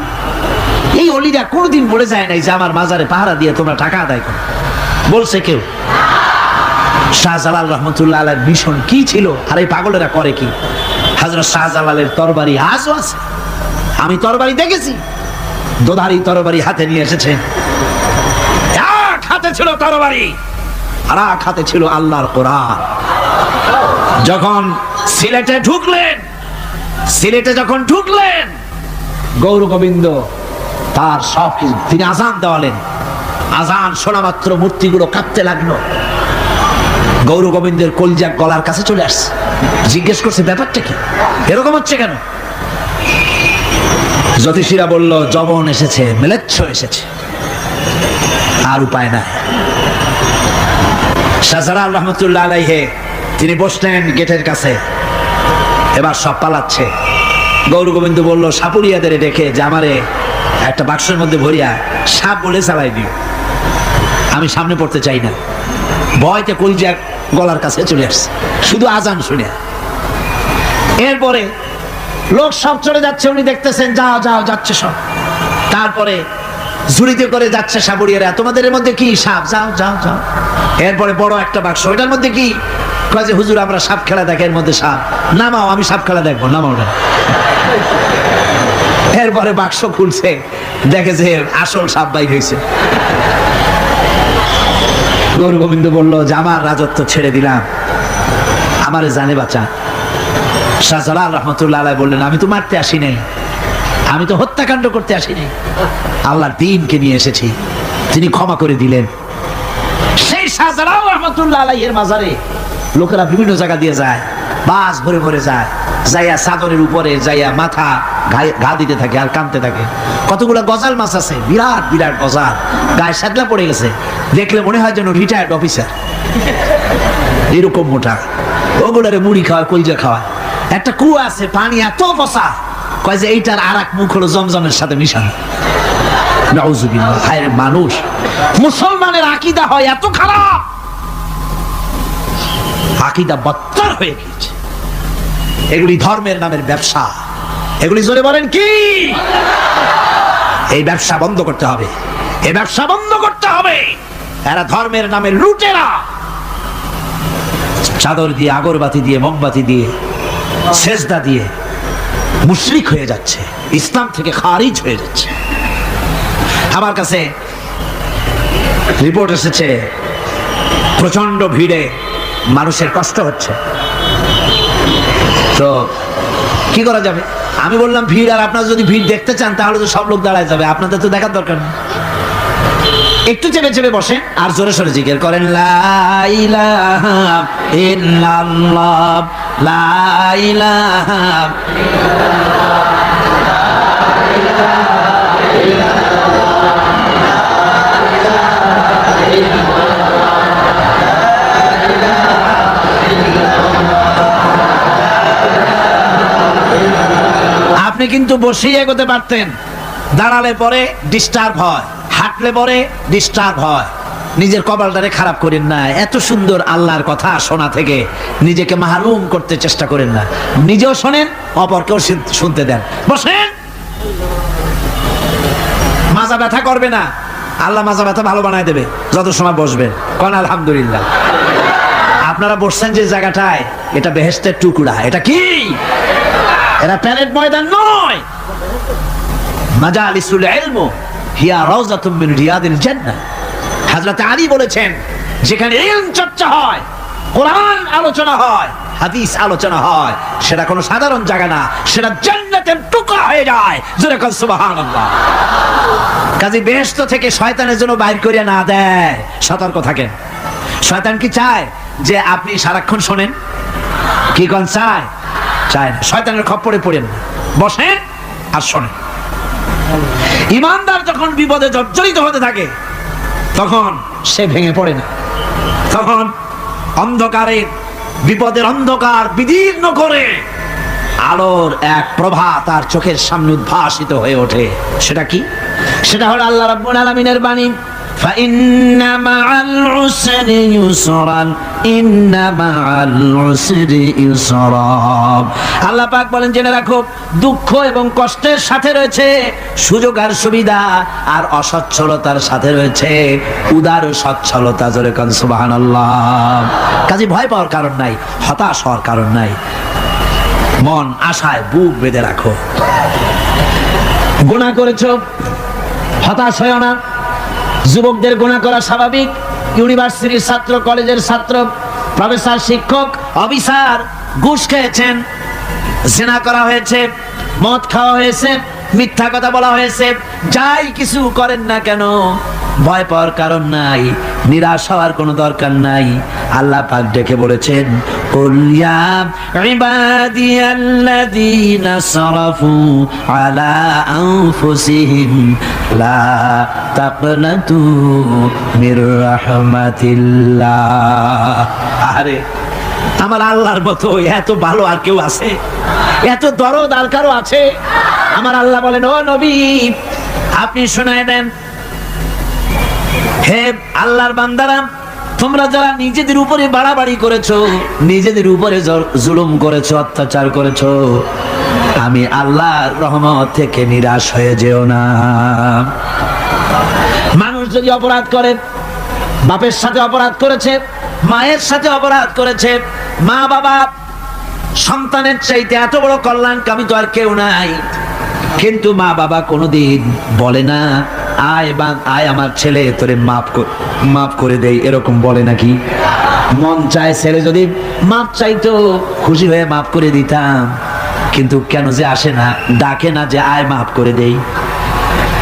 এই ওলিরা কোনদিন বলে যায় নাই যে আমার মাজারে পাহারা দিয়ে তোমরা টাকা আদায় করো। বলছে কেউ? শাহজালাল রহমতুল্লাহ আলাইহির মিশন কি ছিল আর এই পাগলেরা করে কি? হযরত শাহজালালের তরবারি আজও আছে, আমি তরবারি দেখেছি, দোধারি তরবারি হাতে নিয়ে এসেছে। এক হাতে ছিল তরবারি আর এক হাতে ছিল আল্লাহর কোরআন। যখন সিলেটে ঢুকলেন, সিলেটে যখন ঢুকলেন, গৌর গোবিন্দ তার সব কিছু, তিনি আজান দেওয়ালেন। আজান শোনা মাত্র মূর্তিগুলো কাঁপতে লাগলো। গৌর গোবিন্দের কলজা গলার কাছে চলে আসছে, জিজ্ঞেস করছে ব্যাপারটা কি, এরকম হচ্ছে কেন? জ্যোতিষীরা বলল যবন এসেছে, মেলেচ্ছ এসেছে, আর উপায় নাই। শাহজালাল রহমতুল্লাহ আলাইহি তিনি বসলেন গেটের কাছে, এবার সব পালাচ্ছে। গৌর গোবিন্দ বলল সাপুরিয়াদের ডেকে যে আমারে একটা বাক্সের মধ্যে ভরিয়া সাপ বলে চালাই দিও, আমি সামনে পড়তে চাই না। ভয়তে কলজা গলার কাছে চলে আসছে শুধু আজান শুনে। এরপরে লোক সব চলে যাচ্ছে, উনি দেখতেছেন যাও যাও যাচ্ছে সব। তারপরে ঝুড়িতে করে যাচ্ছে সাপুরিয়ারা, তোমাদের মধ্যে কি সাপ? যাও যাও যাও। এরপরে বড় একটা বাক্স, ওইটার মধ্যে কি? কয় যে হুজুর আমরা সাপ খেলা দেখি, এর মধ্যে সাপ। নামাও, আমি সাপ খেলা দেখবো, নামাও না। এরপরে বাক্স খুলছে, দেখে যে আসল সাপ বাইর হয়েছে। গৌর গোবিন্দ বলল যে আমার রাজত্ব ছেড়ে দিলাম, আমারে জানে বাঁচা। শাহজালাল রহমতুল্লাহ আলাইহি বললেন আমি তো মারতে আসি নাই, আমি তো হত্যাকাণ্ড করতে আসি নাই, আল্লাহর দ্বীনকে নিয়ে এসেছি। তিনি ক্ষমা করে দিলেন। সেই শাহজালাল রহমতুল্লাহ আলাইহির মাজারে লোকেরা বিভিন্ন জায়গা দিয়ে যায়, বাস ভরে ভরে যায়, যাইয়া চাদরের উপরে যাইয়া মাথা ঘা দিতে থাকে আর কাঁদতে থাকে। কতগুলো গজাল মাছ আছে, বিরাট বিরাট গজাল, গায়ে সাদলা পড়ে গেছে, দেখলে মনে হয় যেন রিটায়ার্ড অফিসার, এরকম মোটা। ওগুলোরে মুড়ি খাওয়া, কলজা খাওয়া। একটা কুয়া আছে, পানি এত বসা, কয় যে এইটার আর এক মুখ হলো জমজমের সাথে মিশানো। নাউজুবিল্লাহ। হায় মানুষ, মুসলমানের আকীদা হয় এত খারাপ। আকীদা বত্তর হয়ে গেছে। এগুলি ধর্মের নামের ব্যবসা, এগুলি জোরে বলেন কি? এই ব্যবসা বন্ধ করতে হবে, এই ব্যবসা বন্ধ করতে হবে। এরা ধর্মের নামে লুটেরা, চাদর দিয়ে, আগরবাতি দিয়ে, মোমবাতি দিয়ে, সেজদা দিয়ে মুশরিক হয়ে যাচ্ছে, ইসলাম থেকে খারিজ হয়ে যাচ্ছে। আমার কাছে রিপোর্ট এসেছে প্রচন্ড ভিড়ে মানুষের কষ্ট হচ্ছে, তো কি করা যাবে? আমি বললাম ভিড়, আর আপনারা যদি ভিড় দেখতে চান তাহলে তো সব লোক দাঁড়ায় যাবে, আপনাদের তো দেখার দরকার নেই। একটু চেপে চেপে বসেন আর জোরে সোরে জিকির করেন, লা ইলাহা ইল্লাল্লাহ, লা ইলাহা আপনি কিন্তু বসেই এগোতে পারতেন, দাঁড়ালে পরে ডিস্টার্ব হয়, হাঁটলে পরে ডিস্টার্ব হয়। নিজের কপালটারে খারাপ করেন না, এত সুন্দর আল্লাহর কথা শোনা থেকে নিজেকে মাহরুম করতে চেষ্টা করেন না। নিজেও শোনেন, অপরকেও শুনতে দেন। বসেন, মাজা ব্যথা করবে না, আল্লাহ মাজা ব্যথা ভালো বানায় দেবে যত সময় বসবেন। কোন আলহামদুলিল্লাহ। আপনারা বসছেন যে জায়গাটায়, এটা বেহেশতের টুকরা। এটা কি? এটা প্যারেড ময়দান নয়। মাজালিসুল ইলম হিয়া রাউযাতুম মিন রিয়াদিল জান্নাহ। হযরত আলী বলেছেন, যেখানে ইলম চর্চা হয়, কোরআন আলোচনা হয়, হাদিস আলোচনা হয়, সেটা কোনো সাধারণ জায়গা না, সেটা জান্নাতের টুকরা হয়ে যায়। জোরে বলেন সুবহানাল্লাহ। কাজী বেহেশত থেকে শয়তানের জন্য বাইর করে না দেয়, সতর্ক থাকেন। শয়তান কি চায় যে আপনি সারাক্ষণ শোনেন? কি কোন চায়? চায় না। শয়তানের খপ্পরে পড়েন না, বসেন আর শোনেন। ইমানদার যখন বিপদে জর্জরিত হতে থাকে তখন সে ভেঙে পড়ে না, তখন অন্ধকারে, বিপদের অন্ধকার বিদীর্ণ করে আলোর এক প্রভা তার চোখের সামনে উদ্ভাসিত হয়ে ওঠে। সেটা কি? সেটা হলো আল্লাহ রাব্বুল আলামিনের বাণী, ফাইন্না মাআল উসরি ইউসরান, ইন্না মাআল উসরি ইউসরা। আল্লাহ পাক বলেন, জেনে রাখো, দুঃখ এবং কষ্টের সাথে রয়েছে সুযোগ আর সুবিধা, আর অসচ্ছলতার সাথে রয়েছে উদার সচ্ছলতা। জোরে কোন সুবহানাল্লাহ। কাজে ভয় পাওয়ার কারণ নাই, হতাশ হওয়ার কারণ নাই। মন আশায় বুক বেঁধে রাখো। গুনাহ করেছো, হতাশ হয়ো না। যুবকদের গুনাহ করা স্বাভাবিক। ইউনিভার্সিটির ছাত্র, কলেজের ছাত্র, প্রফেসর, শিক্ষক, অফিসার ঘুষ খেয়েছেন, জিনা করা হয়েছে, মদ খাওয়া হয়েছে, মিথ্যা কথা বলা হয়েছে, যাই কিছু করেন না কেন ভয় পাওয়ার কারণ নাই, নিরাশ হওয়ার কোনো দরকার নাই। আল্লাহ পাক ডেকে বলেছেন, কুল ইয়া ইবাদিয়াল্লাযীনা সারাফু আলা আনফুসিহিম লা তাকনাতু মির রাহমাতিল্লাহ। আরে আমার আল্লাহর মতো এত ভালো আর কেউ আছে? এত দরদ আর কারো আছে? আমার আল্লাহ বলেন, ও নবী আপনি শোনায় দেন, হে আল্লাহর বান্দারা, তোমরা যারা নিজেদের উপরে বাড়াবাড়ি করেছো, নিজেদের উপরে জুলুম করেছো, অত্যাচার করেছো, আমি আল্লাহর রহমত থেকে নিরাশ হয়ে যেও না। মানুষ যদি অপরাধ করে, বাপের সাথে অপরাধ করেছে, মায়ের সাথে অপরাধ করেছে, মা বাবা সন্তানের চাইতে এত বড় কল্যাণকামী তো আর কেউ নাই, কিন্তু মা বাবা কোনোদিন বলে না, আয় আমার ছেলে তোরে মাফ করে দেই, এরকম বলে নাকি? মন চায় ছেলে যদি মাফ চাইতো, খুশি হয়ে মাফ করে দিতাম, কিন্তু কেন যে আসে না, ডাকে না যে আয় মাফ করে দেই।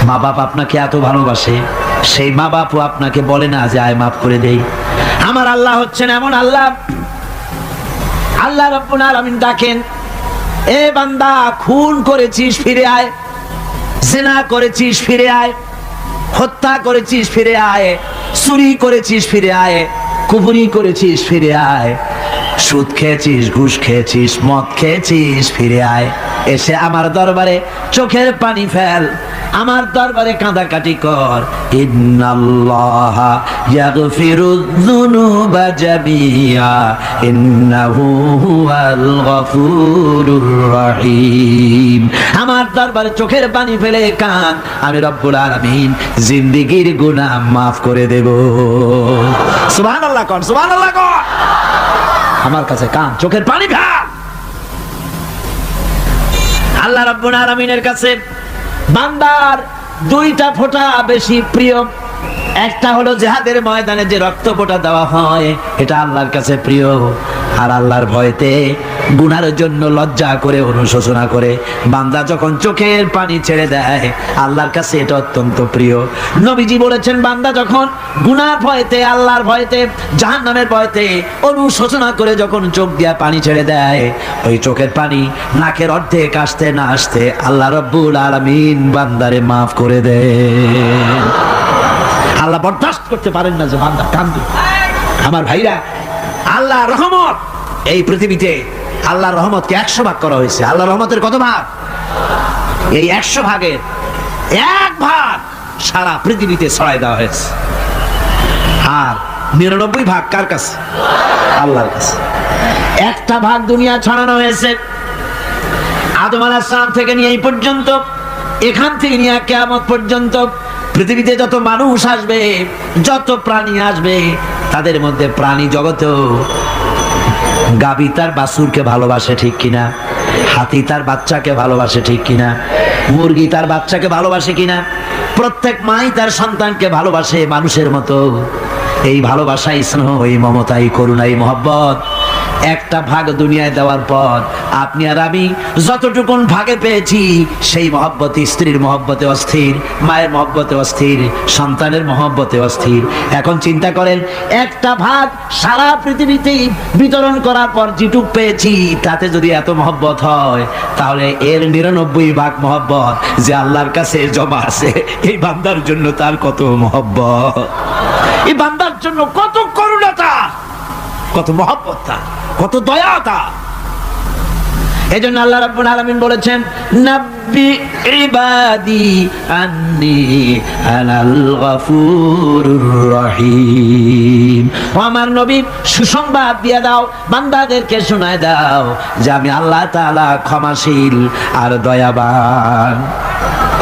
মা বাপ আপনাকে এত ভালোবাসে, সেই মা বাপও আপনাকে বলে না যে আয় মাফ করে দেই। আমার আল্লাহ হচ্ছেন এমন আল্লাহ, আল্লাহ রাব্বুল আলামিন ডাকেন, এ বান্দা খুন করেছিস ফিরে আয়, জিনা করেছিস ফিরে আয়, হত্যা করেছিস ফিরে আয়, চুরি করেছিস ফিরে আয়, কুফরি করেছিস ফিরে আয়, সুদ খেয়েছিস, ঘুষ খেয়েছিস, মদ খেয়েছিস ফিরে আয়। এসে আমার দরবারে চোখের পানি ফেল, আমার দরবারে কাঁদাকাটি কর। ইন্নাল্লাহা ইয়াগফিরুয যুনুবা জামিআ ইন্নাহু হুয়াল গফুরুর রহিম। আমার দরবারে চোখের পানি ফেলে কাঁদ, আমি রব্বুল আলামিন জিন্দেগীর গুনাহ মাফ করে দেব। সুবহানাল্লাহ কোন, সুবহানাল্লাহ কোন। আমার কাছে কাঁদ, চোখের পানি ফেল। আল্লাহ রাব্বুল আলামিনের কাছে বান্দার দুইটা ফোঁটা বেশি প্রিয়। একটা হলো জিহাদের ময়দানে যে রক্ত ফোঁটা দেওয়া হয়, এটা আল্লাহর কাছে প্রিয়। আর আল্লাহর ভয়তে গুনার জন্য লজ্জা করে অনুশোচনা করে বান্দা যখন চোখের পানি ছেড়ে দেয়, আল্লাহর কাছে এটা অত্যন্ত প্রিয়। নবীজি বলেছেন, বান্দা যখন গুনার ভয়তে, আল্লাহর ভয়তে, জাহান্নামের ভয়তে অনুশোচনা করে যখন চোখ দিয়া পানি ছেড়ে দেয়, ওই চোখের পানি নাকের অর্ধেক আসতে না আসতে আল্লাহ রব্বুল আলামিন বান্দারে মাফ করে দেয়। আল্লাহ বরদাস্ত করতে পারেন না যে বান্দা কান্দে। আমার ভাইরা, আল্লাহর রহমত এই পৃথিবীতে, আল্লাহর রহমতকে 100 ভাগ করা হয়েছে। আল্লাহর রহমতের কত ভাগ? এই 100 ভাগের 1 ভাগ সারা পৃথিবীতে ছড়াই দেওয়া হয়েছে। আর 99 ভাগ কার কাছে? আল্লাহর কাছে। একটা ভাগ দুনিয়া ছড়ানো হয়েছে আদম আলাইহিস সালাম থেকে নিয়ে এই পর্যন্ত, এখান থেকে নিয়ে কিয়ামত পর্যন্ত পৃথিবীতে যত মানুষ আসবে, যত প্রাণী আসবে, তাদের মধ্যে প্রাণী জগতেও গাভী তার বাছুরকে ভালোবাসে ঠিক কিনা, হাতি তার বাচ্চাকে ভালোবাসে ঠিক কিনা, মুরগি তার বাচ্চাকে ভালোবাসে কিনা, প্রত্যেক মাই তার সন্তানকে ভালোবাসে মানুষের মতো। এই ভালোবাসা, স্নেহ, এই মমতা, এই করুণা, এই মহব্বত একটা ভাগ দুনিয়ায় দেওয়ার পর আপনি আর আমি যতটুকুন ভাগে পেয়েছি, সেই মহব্বত স্ত্রীর মহব্বতে অস্থির, মায়ের মহব্বতে অস্থির, সন্তানের মহব্বতে অস্থির। এখন চিন্তা করেন, একটা ভাগ সারা পৃথিবীতেই বিতরণ করার পর যেটুক পেয়েছি, তাতে যদি এত মহব্বত হয়, তাহলে এর 99 ভাগ মহব্বত যে আল্লাহর কাছে জমা আছে, এই বান্দার জন্য তার কত মহব্বত, এই বান্দার জন্য কত করুণাতা, কত মহব্বতটা, কত দয়াটা। এজন্য আল্লাহ রাব্বুল আলামিন বলেছেন, নাব্বি ইবাদি আন্নী আনাল গফুরুর রহিম। ও আমার নবী, সুসংবাদ দিয়ে দাও, বান্দাদেরকে শোনায় দাও যে আমি আল্লাহ তাআলা ক্ষমাশীল আর দয়াবান।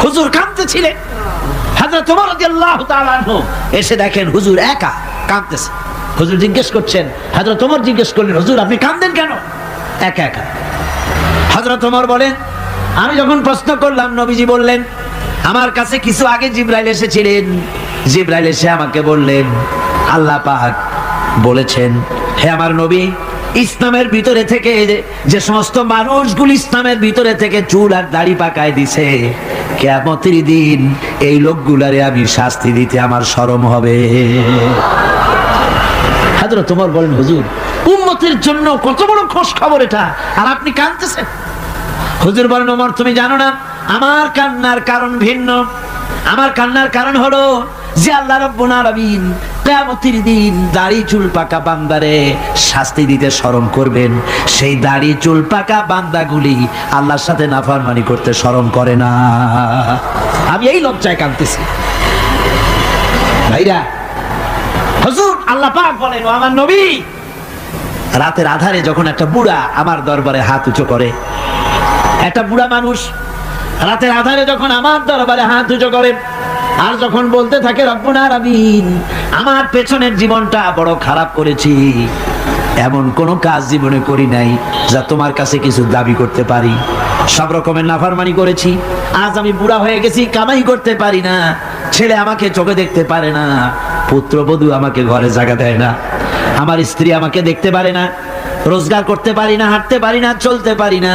হুজুর কাঁদতেছিলেন, হযরত ওমর রাদিয়াল্লাহু তাআলা আনহু এসে দেখেন হুজুর একা কাঁদতেছে। হুজুর জিজ্ঞেস করছেন, হযরত ওমর জিজ্ঞেস করলেন, হুজুর আপনি কাঁদেন কেন একা একা? হযরত ওমর বলেন, আমি যখন প্রশ্ন করলাম, নবীজি বললেন, আমার কাছে কিছু আগে জিবরাইল এসেছিলেন। জিবরাইল এসে আমাকে বললেন, আল্লাহ পাক বলেছেন, হে আমার নবী, ইসলামের ভিতরে থেকে যে সমস্ত মানুষগুলি ইসলামের ভিতরে থেকে চুল আর দাড়ি পাকায় দিছে, কিয়ামতের দিন এই লোকগুলারে আমি শাস্তি দিতে আমার শরম হবে। হযরত ওমর বলেন, হুজুর উম্মতের জন্য কত বড় খোঁজ খবর এটা, আর আপনি কাঁদতেছেন। হুজুর বলেন, ওমর তুমি জানো না, আমার কান্নার কারণ ভিন্ন। আমার কান্নার কারণ হলো যে আল্লাহ রাব্বুল আলামিন কিয়ামতের দিন দাড়ি চুল পাকা বান্দারে শাস্তি দিতে শরম করবেন। সেই দাড়ি চুল পাকা বান্দাগুলি আল্লাহর সাথে নাফরমানি করতে শরম করে না। আমি এই লজ্জায় কাঁদতেছি। ভাইরা, হুজুর আল্লাহ পাক বলেন, ও আমার নবী, রাতের আধারে যখন একটা বুড়া আমার দরবারে হাত উঁচু করে, একটা বুড়া মানুষ রাতের আধারে যখন আমার দরবারে হাত উঁচু করে, আর যখন বলতে থাকে, রব্বুল আলামিন, আমার পেছনের জীবনটা বড় খারাপ করেছি, এমন কোন কাজ জীবনে করি নাই যা তোমার কাছে কিছু দাবি করতে পারি, সব রকমের নাফরমানি করেছি, আজ আমি বুড়া হয়ে গেছি, কামাই করতে পারি না, ছেলে আমাকে চোখে দেখতে পারে না, পুত্রবধূ আমাকে ঘরে জায়গা দেয় না, আমার স্ত্রী আমাকে দেখতে পারে না, রোজগার করতে পারি না, হাঁটতে পারি না, চলতে পারি না,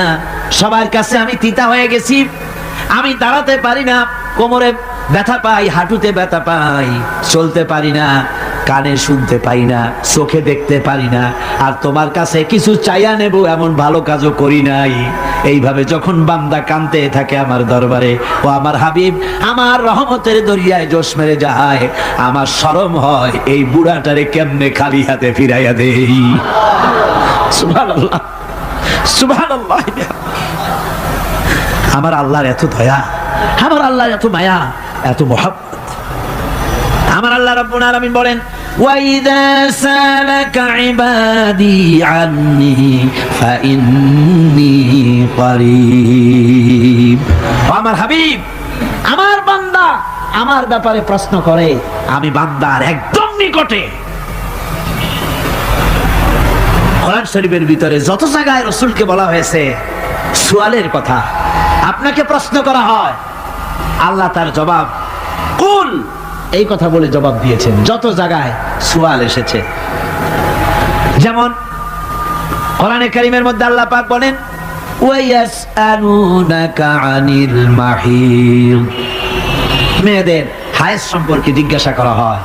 সবার কাছে আমি তিতা হয়ে গেছি, আমি দাঁড়াতে পারি না, কোমরে ব্যথা পাই, হাঁটুতে ব্যথা পাই, চলতে পারি না, কানে শুনতে পাই না, চোখে দেখতে পারি না, আর তোমার কাছে কিছু চাইয়া নেব এমন ভালো কাজও করি নাই। এইভাবে যখন বান্দা কাঁদতে থাকে আমার দরবারে, ও আমার হাবিব আমার রহমতের দরিয়ায় জোশ মেরে যায়, আমার শরম হয় এই বুড়াটারে কেমনে খালি হাতে ফিরাইয়া দেই। সুবহানাল্লাহ, সুবহানাল্লাহ। আমার আল্লাহর এত দয়া, আমার আল্লাহর এত মায়া, এত মহব্বত। আমার আল্লাহ রাব্বুল আলামিন বলেন, ওয়াইদা সালাকা ইবাদি আন্নি ফাইন্নী করিব। আমার হাবিব, আমার বান্দা আমার ব্যাপারে প্রশ্ন করে, আমি বান্দার একদম নিকটে। কোরআন শরীফের ভিতরে যত জায়গায় রাসূলকে বলা হয়েছে সুয়ালের কথা, আপনাকে প্রশ্ন করা হয়, আল্লাহ তার জবাব কুল এই কথা বলে জবাব দিয়েছেন। যত জায়গায় সুয়াল এসেছে, যেমন কোরআনে কারীমের মধ্যে আল্লাহ পাক বলেন, ওয়ায়াসআলুনাকা আনিল মাহিদ, মেয়েদের হায়েজ সম্পর্কে জিজ্ঞাসা করা হয়,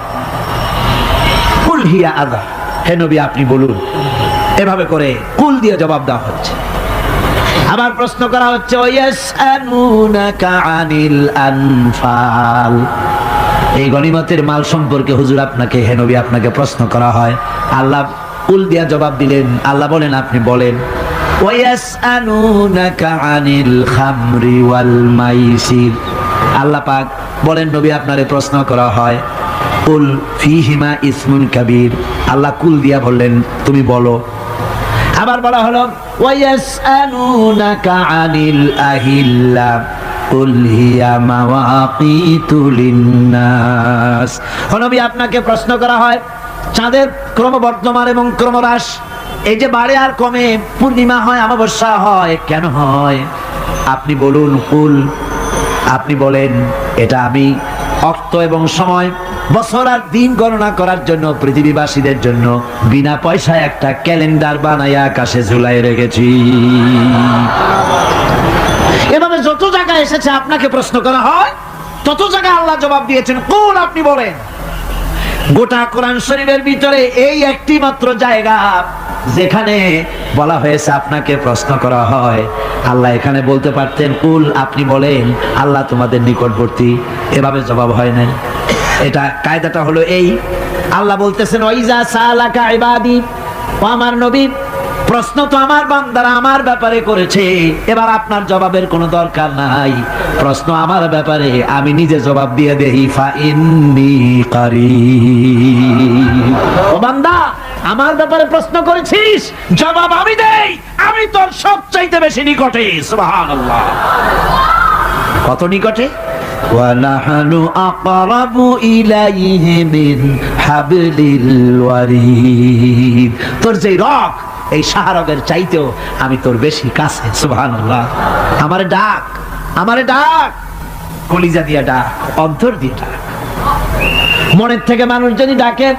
কুল হিয়া আযা, হে নবী আপনি বলুন। এভাবে করে কুল দিয়ে জবাব দেওয়া হচ্ছে। আবার প্রশ্ন করা হচ্ছে, ওয়ায়াসআলুনাকা আনিল আনফাল, এই গনিমতের মাল সম্পর্কে হুজুর আপনাকে, হে নবী আপনাকে প্রশ্ন করা হয়। আল্লাহ কুল দিয়া জবাব দিলেন। আল্লাহ বলেন আপনি বলেন। ওয়ায়াসআলুনাকা আনিল খামরি ওয়াল মাইসির, আল্লাহ পাক বলেন নবী আপনারে প্রশ্ন করা হয়, কুল ফীহিমা ইসমুন কাবীর, আল্লাহ কুল দিয়া বললেন তুমি বলো। আবার বলা হলো, ওয়ায়াসআলুনাকা আনিল আহিল্লা কুল হিয়া মাওয়াকিতু লিন্নাস, নবী আপনাকে প্রশ্ন করা হয় চাঁদের ক্রমবর্ধমান এবং ক্রমহ্রাস, এই যে বাড়ে আর কমে, পূর্ণিমা হয় অমাবস্যা হয়, কেন হয় আপনি বলুন। কুল, আপনি বলেন এটা আমি অক্ত এবং সময়, বছর আর দিন গণনা করার জন্য পৃথিবীবাসীদের জন্য বিনা পয়সায় একটা ক্যালেন্ডার বানাইয়া আকাশে ঝুলাই রেখেছি। এভাবে যত জায়গায় এসেছে আপনাকে প্রশ্ন করা হয়, তত জায়গায় আল্লাহ জবাব দিয়েছেন কুল আপনি বলেন। গোটা কোরআন শরীফের ভিতরে এই একটি মাত্র জায়গা যেখানে বলা হয়েছে আপনাকে প্রশ্ন করা হয়, আল্লাহ এখানে বলতে পারতেন কুল আপনি বলেন, আল্লাহ তোমাদের নিকটবর্তী, এভাবে জবাব হয় না। এটা কায়দাটা হলো এই, আল্লাহ বলতেছেন ওয়াইজা সালাকা ইবাদি, ও আমার নবী প্রশ্ন তো আমার বান্দারা আমার ব্যাপারে করেছে, এবার আপনার জবাবের কোনো দরকার নাই, প্রশ্ন আমার ব্যাপারে আমি নিজে জবাব দিয়ে দেই, ফাইন্নী কারীব। ও বান্দা আমার ব্যাপারে প্রশ্ন করেছিস, জবাব আমি দেই, আমি তোর সবচাইতে বেশি নিকটে। সুবহানাল্লাহ, কত নিকটে? وَنَحْنُ أَقْرَبُ إِلَيْهِ مِنْ حَبْلِ الْوَرِيدِ, তোর যে রগ এই শাহরগের চাইতেও আমি তোর বেশি কাছে। সুবহানাল্লাহ, আমারে ডাক, আমারে ডাক, কলিজা দিয়া ডাক, অন্তর দিয়ে ডাক। মনের থেকে মানুষ যদি ডাকে,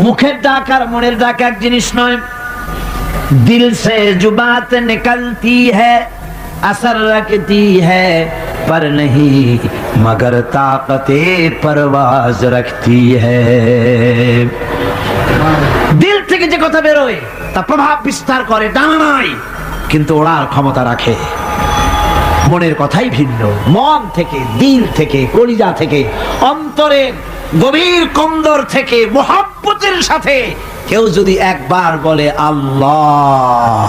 মুখের ডাক আর মনের ডাক এক জিনিস নয়। দিল সে जो बात निकलती है असर रखती है पर नहीं मगर ताकते परवाज रखती है, দিল থেকে যে কথা বেরোয় তা প্রভাব বিস্তার করে, ডানা নাই কিন্তু ওড়ার ক্ষমতা রাখে। মনের কথাই ভিন্ন, মন থেকে, দিল থেকে, কলিজা থেকে, অন্তরের গভীর কন্দর থেকে মুহাব্বতের সাথে কেউ যদি একবার বলে আল্লাহ,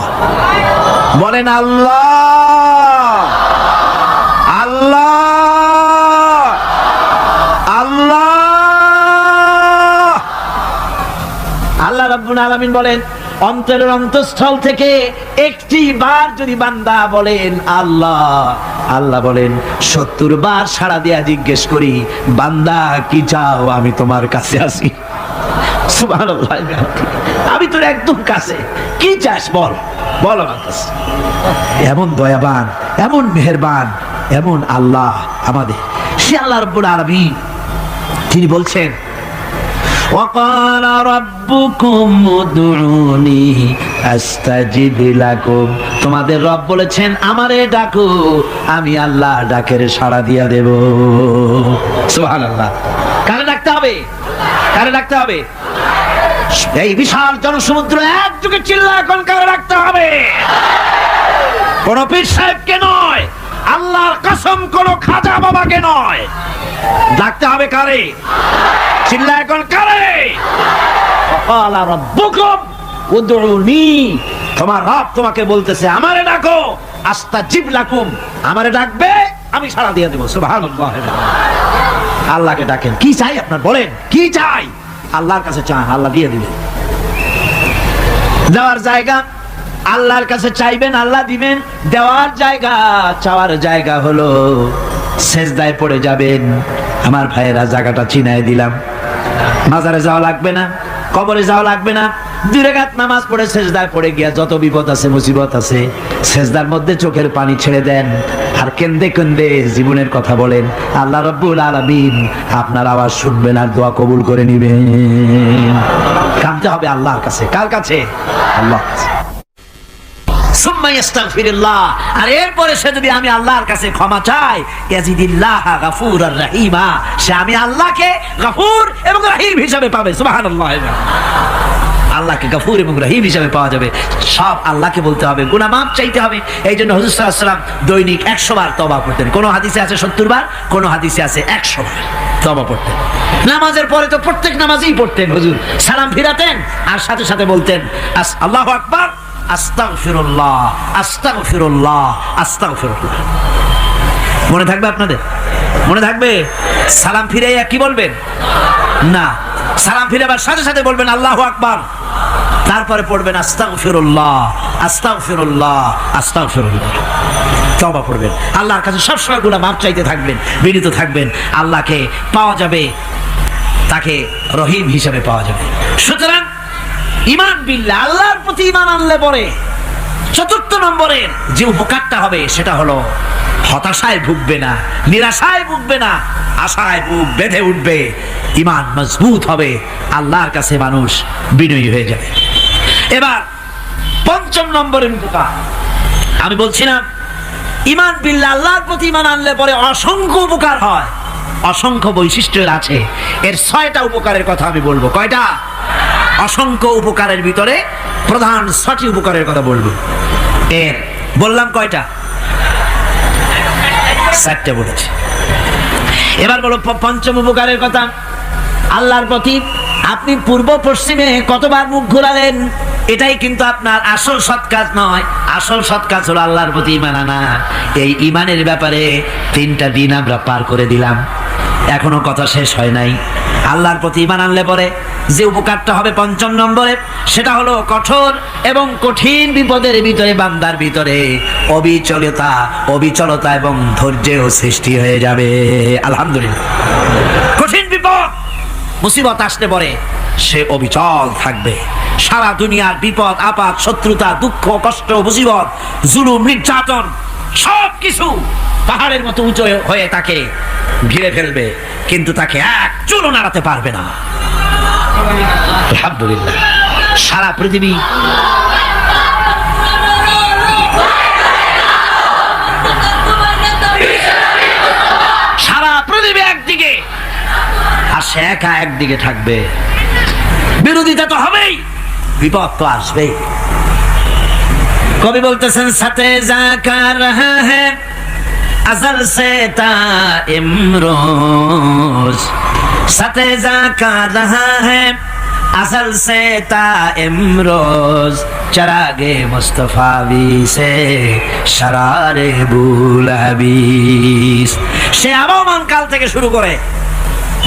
বলেন আল্লাহ, আল্লাহ, আল্লাহ, আল্লাহ রাব্বুল আলামিন বলেন অন্তরের অন্তঃস্থল থেকে একটি বার যদি বান্দা বলেন আল্লাহ, আল্লাহ বলেন 70 বার সাড়া দিয়া জিজ্ঞেস করি, বান্দা কি চাও, আমি তোমার কাছে আছি। সুবহানাল্লাহ, আমি তোর একদম কাছে, কি চাস বল, বল আমার কাছে। এমন দয়াবান, এমন মেহেরবান, এমন আল্লাহ আমাদের, সে আল্লাহ রাব্বুল আলামিন, তিনি বলছেন وقال ربكم ادعوني استجب لكم, তোমাদের রব বলেছেন আমারে ডাকো, আমি আল্লাহ ডাকের সাড়া দিয়া দেব। সুবহানাল্লাহ, কারে ডাকতে হবে, কারে ডাকতে হবে? এই বিশাল জনসমুদ্র একযোগে চিল্লা এখন কারে ডাকতে হবে? কোন পীর সাহেবকে নয়, আল্লাহর কসম কোন খাজা বাবাকে নয়, ডাকতে হবে কারে? চিল্লা এখন কারে? وقال ربكم উদউনি, তোমার রব তোমাকে বলতেছে আমারে ডাকো, আস্তাজিব লাকুম, আমারে ডাকবে আমি সাড়া দিয়ে দেব। সুবহানাল্লাহ। আল্লাহকে ডাকেন, কি চাই আপনার বলেন, কি চাই? আল্লাহর কাছে চান, আল্লাহ দিয়ে দিবেন। দেওয়ার জায়গা আল্লাহর কাছে চাইবেন, আল্লাহ দিবেন। দেওয়ার জায়গা, চাওয়ার জায়গা হলো সেজদায় পড়ে যাবেন। আমার ভাইয়েরা, জায়গাটা চিনায় দিলাম। মাজারে যাওয়া লাগবে না, কবরে যাওয়া লাগবে না। 2 রাকাত নামাজ পড়ে সেজদায় পড়ে গিয়া যত বিপদ আছে, মুসিবত আছে, সেজদার মধ্যে চোখের পানি ছেড়ে দেন আর কেন্দে কেন্দে জীবনের কথা বলেন। আল্লাহ রাব্বুল আলামিন আপনার আওয়াজ শুনবেন আর দোয়া কবুল করে নেবেন। কাঁদতে হবে আল্লাহর কাছে। কার কাছে? আল্লাহর কাছে। সুম্মা ইস্তাগফিরুল্লাহ, আর এরপরে সে যদি আমি আল্লাহর কাছে ক্ষমা চাই, ইয়াজিদিল্লাহ গাফুরার রহিমা, সে আমি আল্লাহকে গফুর এবং রহিম হিসাবে পাবে। সুবহানাল্লাহ। আল্লাহকে গফুর এবং রহিম হিসাবে পাওয়া যাবে। সব আল্লাহকে বলতে হবে, গুনাহ মাফ চাইতে হবে। এই জন্য হুজুর সাল্লাল্লাহু আলাইহি ওয়াসাল্লাম দৈনিক 100 বার তওবা করতেন। কোন হাদিসে আছে 70 বার, কোন হাদিসে আছে 100 বার তওবা পড়তেন। নামাজের পরে তো প্রত্যেক নামাজেই পড়তেন হুজুর। সালাম ফিরাতেন আর সাথে সাথে বলতেন আল্লাহু আকবার, আস্তাগফিরুল্লাহ, আস্তাগফিরুল্লাহ, আস্তাগফিরুল্লাহ। মনে থাকবে আপনাদের? মনে থাকবে? সালাম ফিরে কি বলবেন? না, সালাম ফিরাবার সাথে সাথে বলবেন আল্লাহু আকবার, তারপরে পড়বেন আস্তাগফিরুল্লাহ, আস্তাগফিরুল্লাহ, আস্তাগফিরুল্লাহ। তওবা পড়বেন। আল্লাহর কাছে সবসময় গুনাহ মাফ চাইতে থাকবেন, বিনীত থাকবেন। আল্লাহকে পাওয়া যাবে, তাকে রহিম হিসেবে পাওয়া যাবে। সুতরাং ঈমান বিল্লাহ, আল্লাহর প্রতি ঈমান আনলে পরে 4 নম্বরের যে উপকারটা হবে সেটা হলো হতাশায় ভুগবে না, নিরাশায় ভুগবে না, আশায় বুক বেঁধে উঠবে, ঈমান মজবুত হবে, আল্লাহর কাছে মানুষ বিনয়ী হয়ে যাবে। এবার 5 নম্বরের উপকার আমি বলছিলাম, ঈমান বিল্লাহ, আল্লাহর প্রতি ঈমান আনলে পরে অসংখ্য উপকার হয়, অসংখ্য বৈশিষ্ট্যের আছে। এর 6টা উপকারের কথা আমি বলবো। কয়টা? অসংখ্য উপকারের ভিতরে প্রধান 6টি উপকারের কথা বলবো। এর বললাম কয়টা? 4টে বলেছি। এবার বলো 5ম উপকারের কথা। আল্লাহর প্রতি আপনি পূর্ব পশ্চিমে কতবার মুখ ঘোরালেন, এটাই কিন্তু আপনার আসল সৎ কাজ নয়। আসল সৎ কাজ হলো আল্লাহর প্রতি ঈমান আনা। এই ঈমানের ব্যাপারে 3টা দিন আমরা পার করে দিলাম, এখনো কথা শেষ হয় নাই। আল্লাহর প্রতি ঈমান আনলে পরে যে উপকারটা হবে 5 নম্বরে, সেটা হলো কঠোর এবং কঠিন বিপদের ভিতরে বান্দার ভিতরে অবিচলতা এবং ধৈর্যের সৃষ্টি হয়ে যাবে। আলহামদুলিল্লাহ। কঠিন বিপদ মুসিবত আসলে পরে সে অবিচল থাকবে। সারা দুনিয়ার বিপদ আপদ, শত্রুতা, দুঃখ, কষ্ট, মুসিবত, জুলুম, নির্যাতন সবকিছু পাহাড়ের মতো উঁচু হয়ে তাকে ঘিরে ফেলবে, কিন্তু তাকে এক চুলও নাড়াতে পারবে না। আলহামদুলিল্লাহ। সারা পৃথিবী একদিকে আর সে একা একদিকে থাকবে। বিরোধিতা তো হবেই, বিপদ তো আসবেই। কবি বলতেছেন, সাথে যা কার রহা হ্যায় अज़ल से ता इमरोज, साथे जा का रहा है अज़ल से ता इमरोज, चरागे मुस्तफावी से शरारे बुलहबीस। সে আবহমান কাল থেকে শুরু করে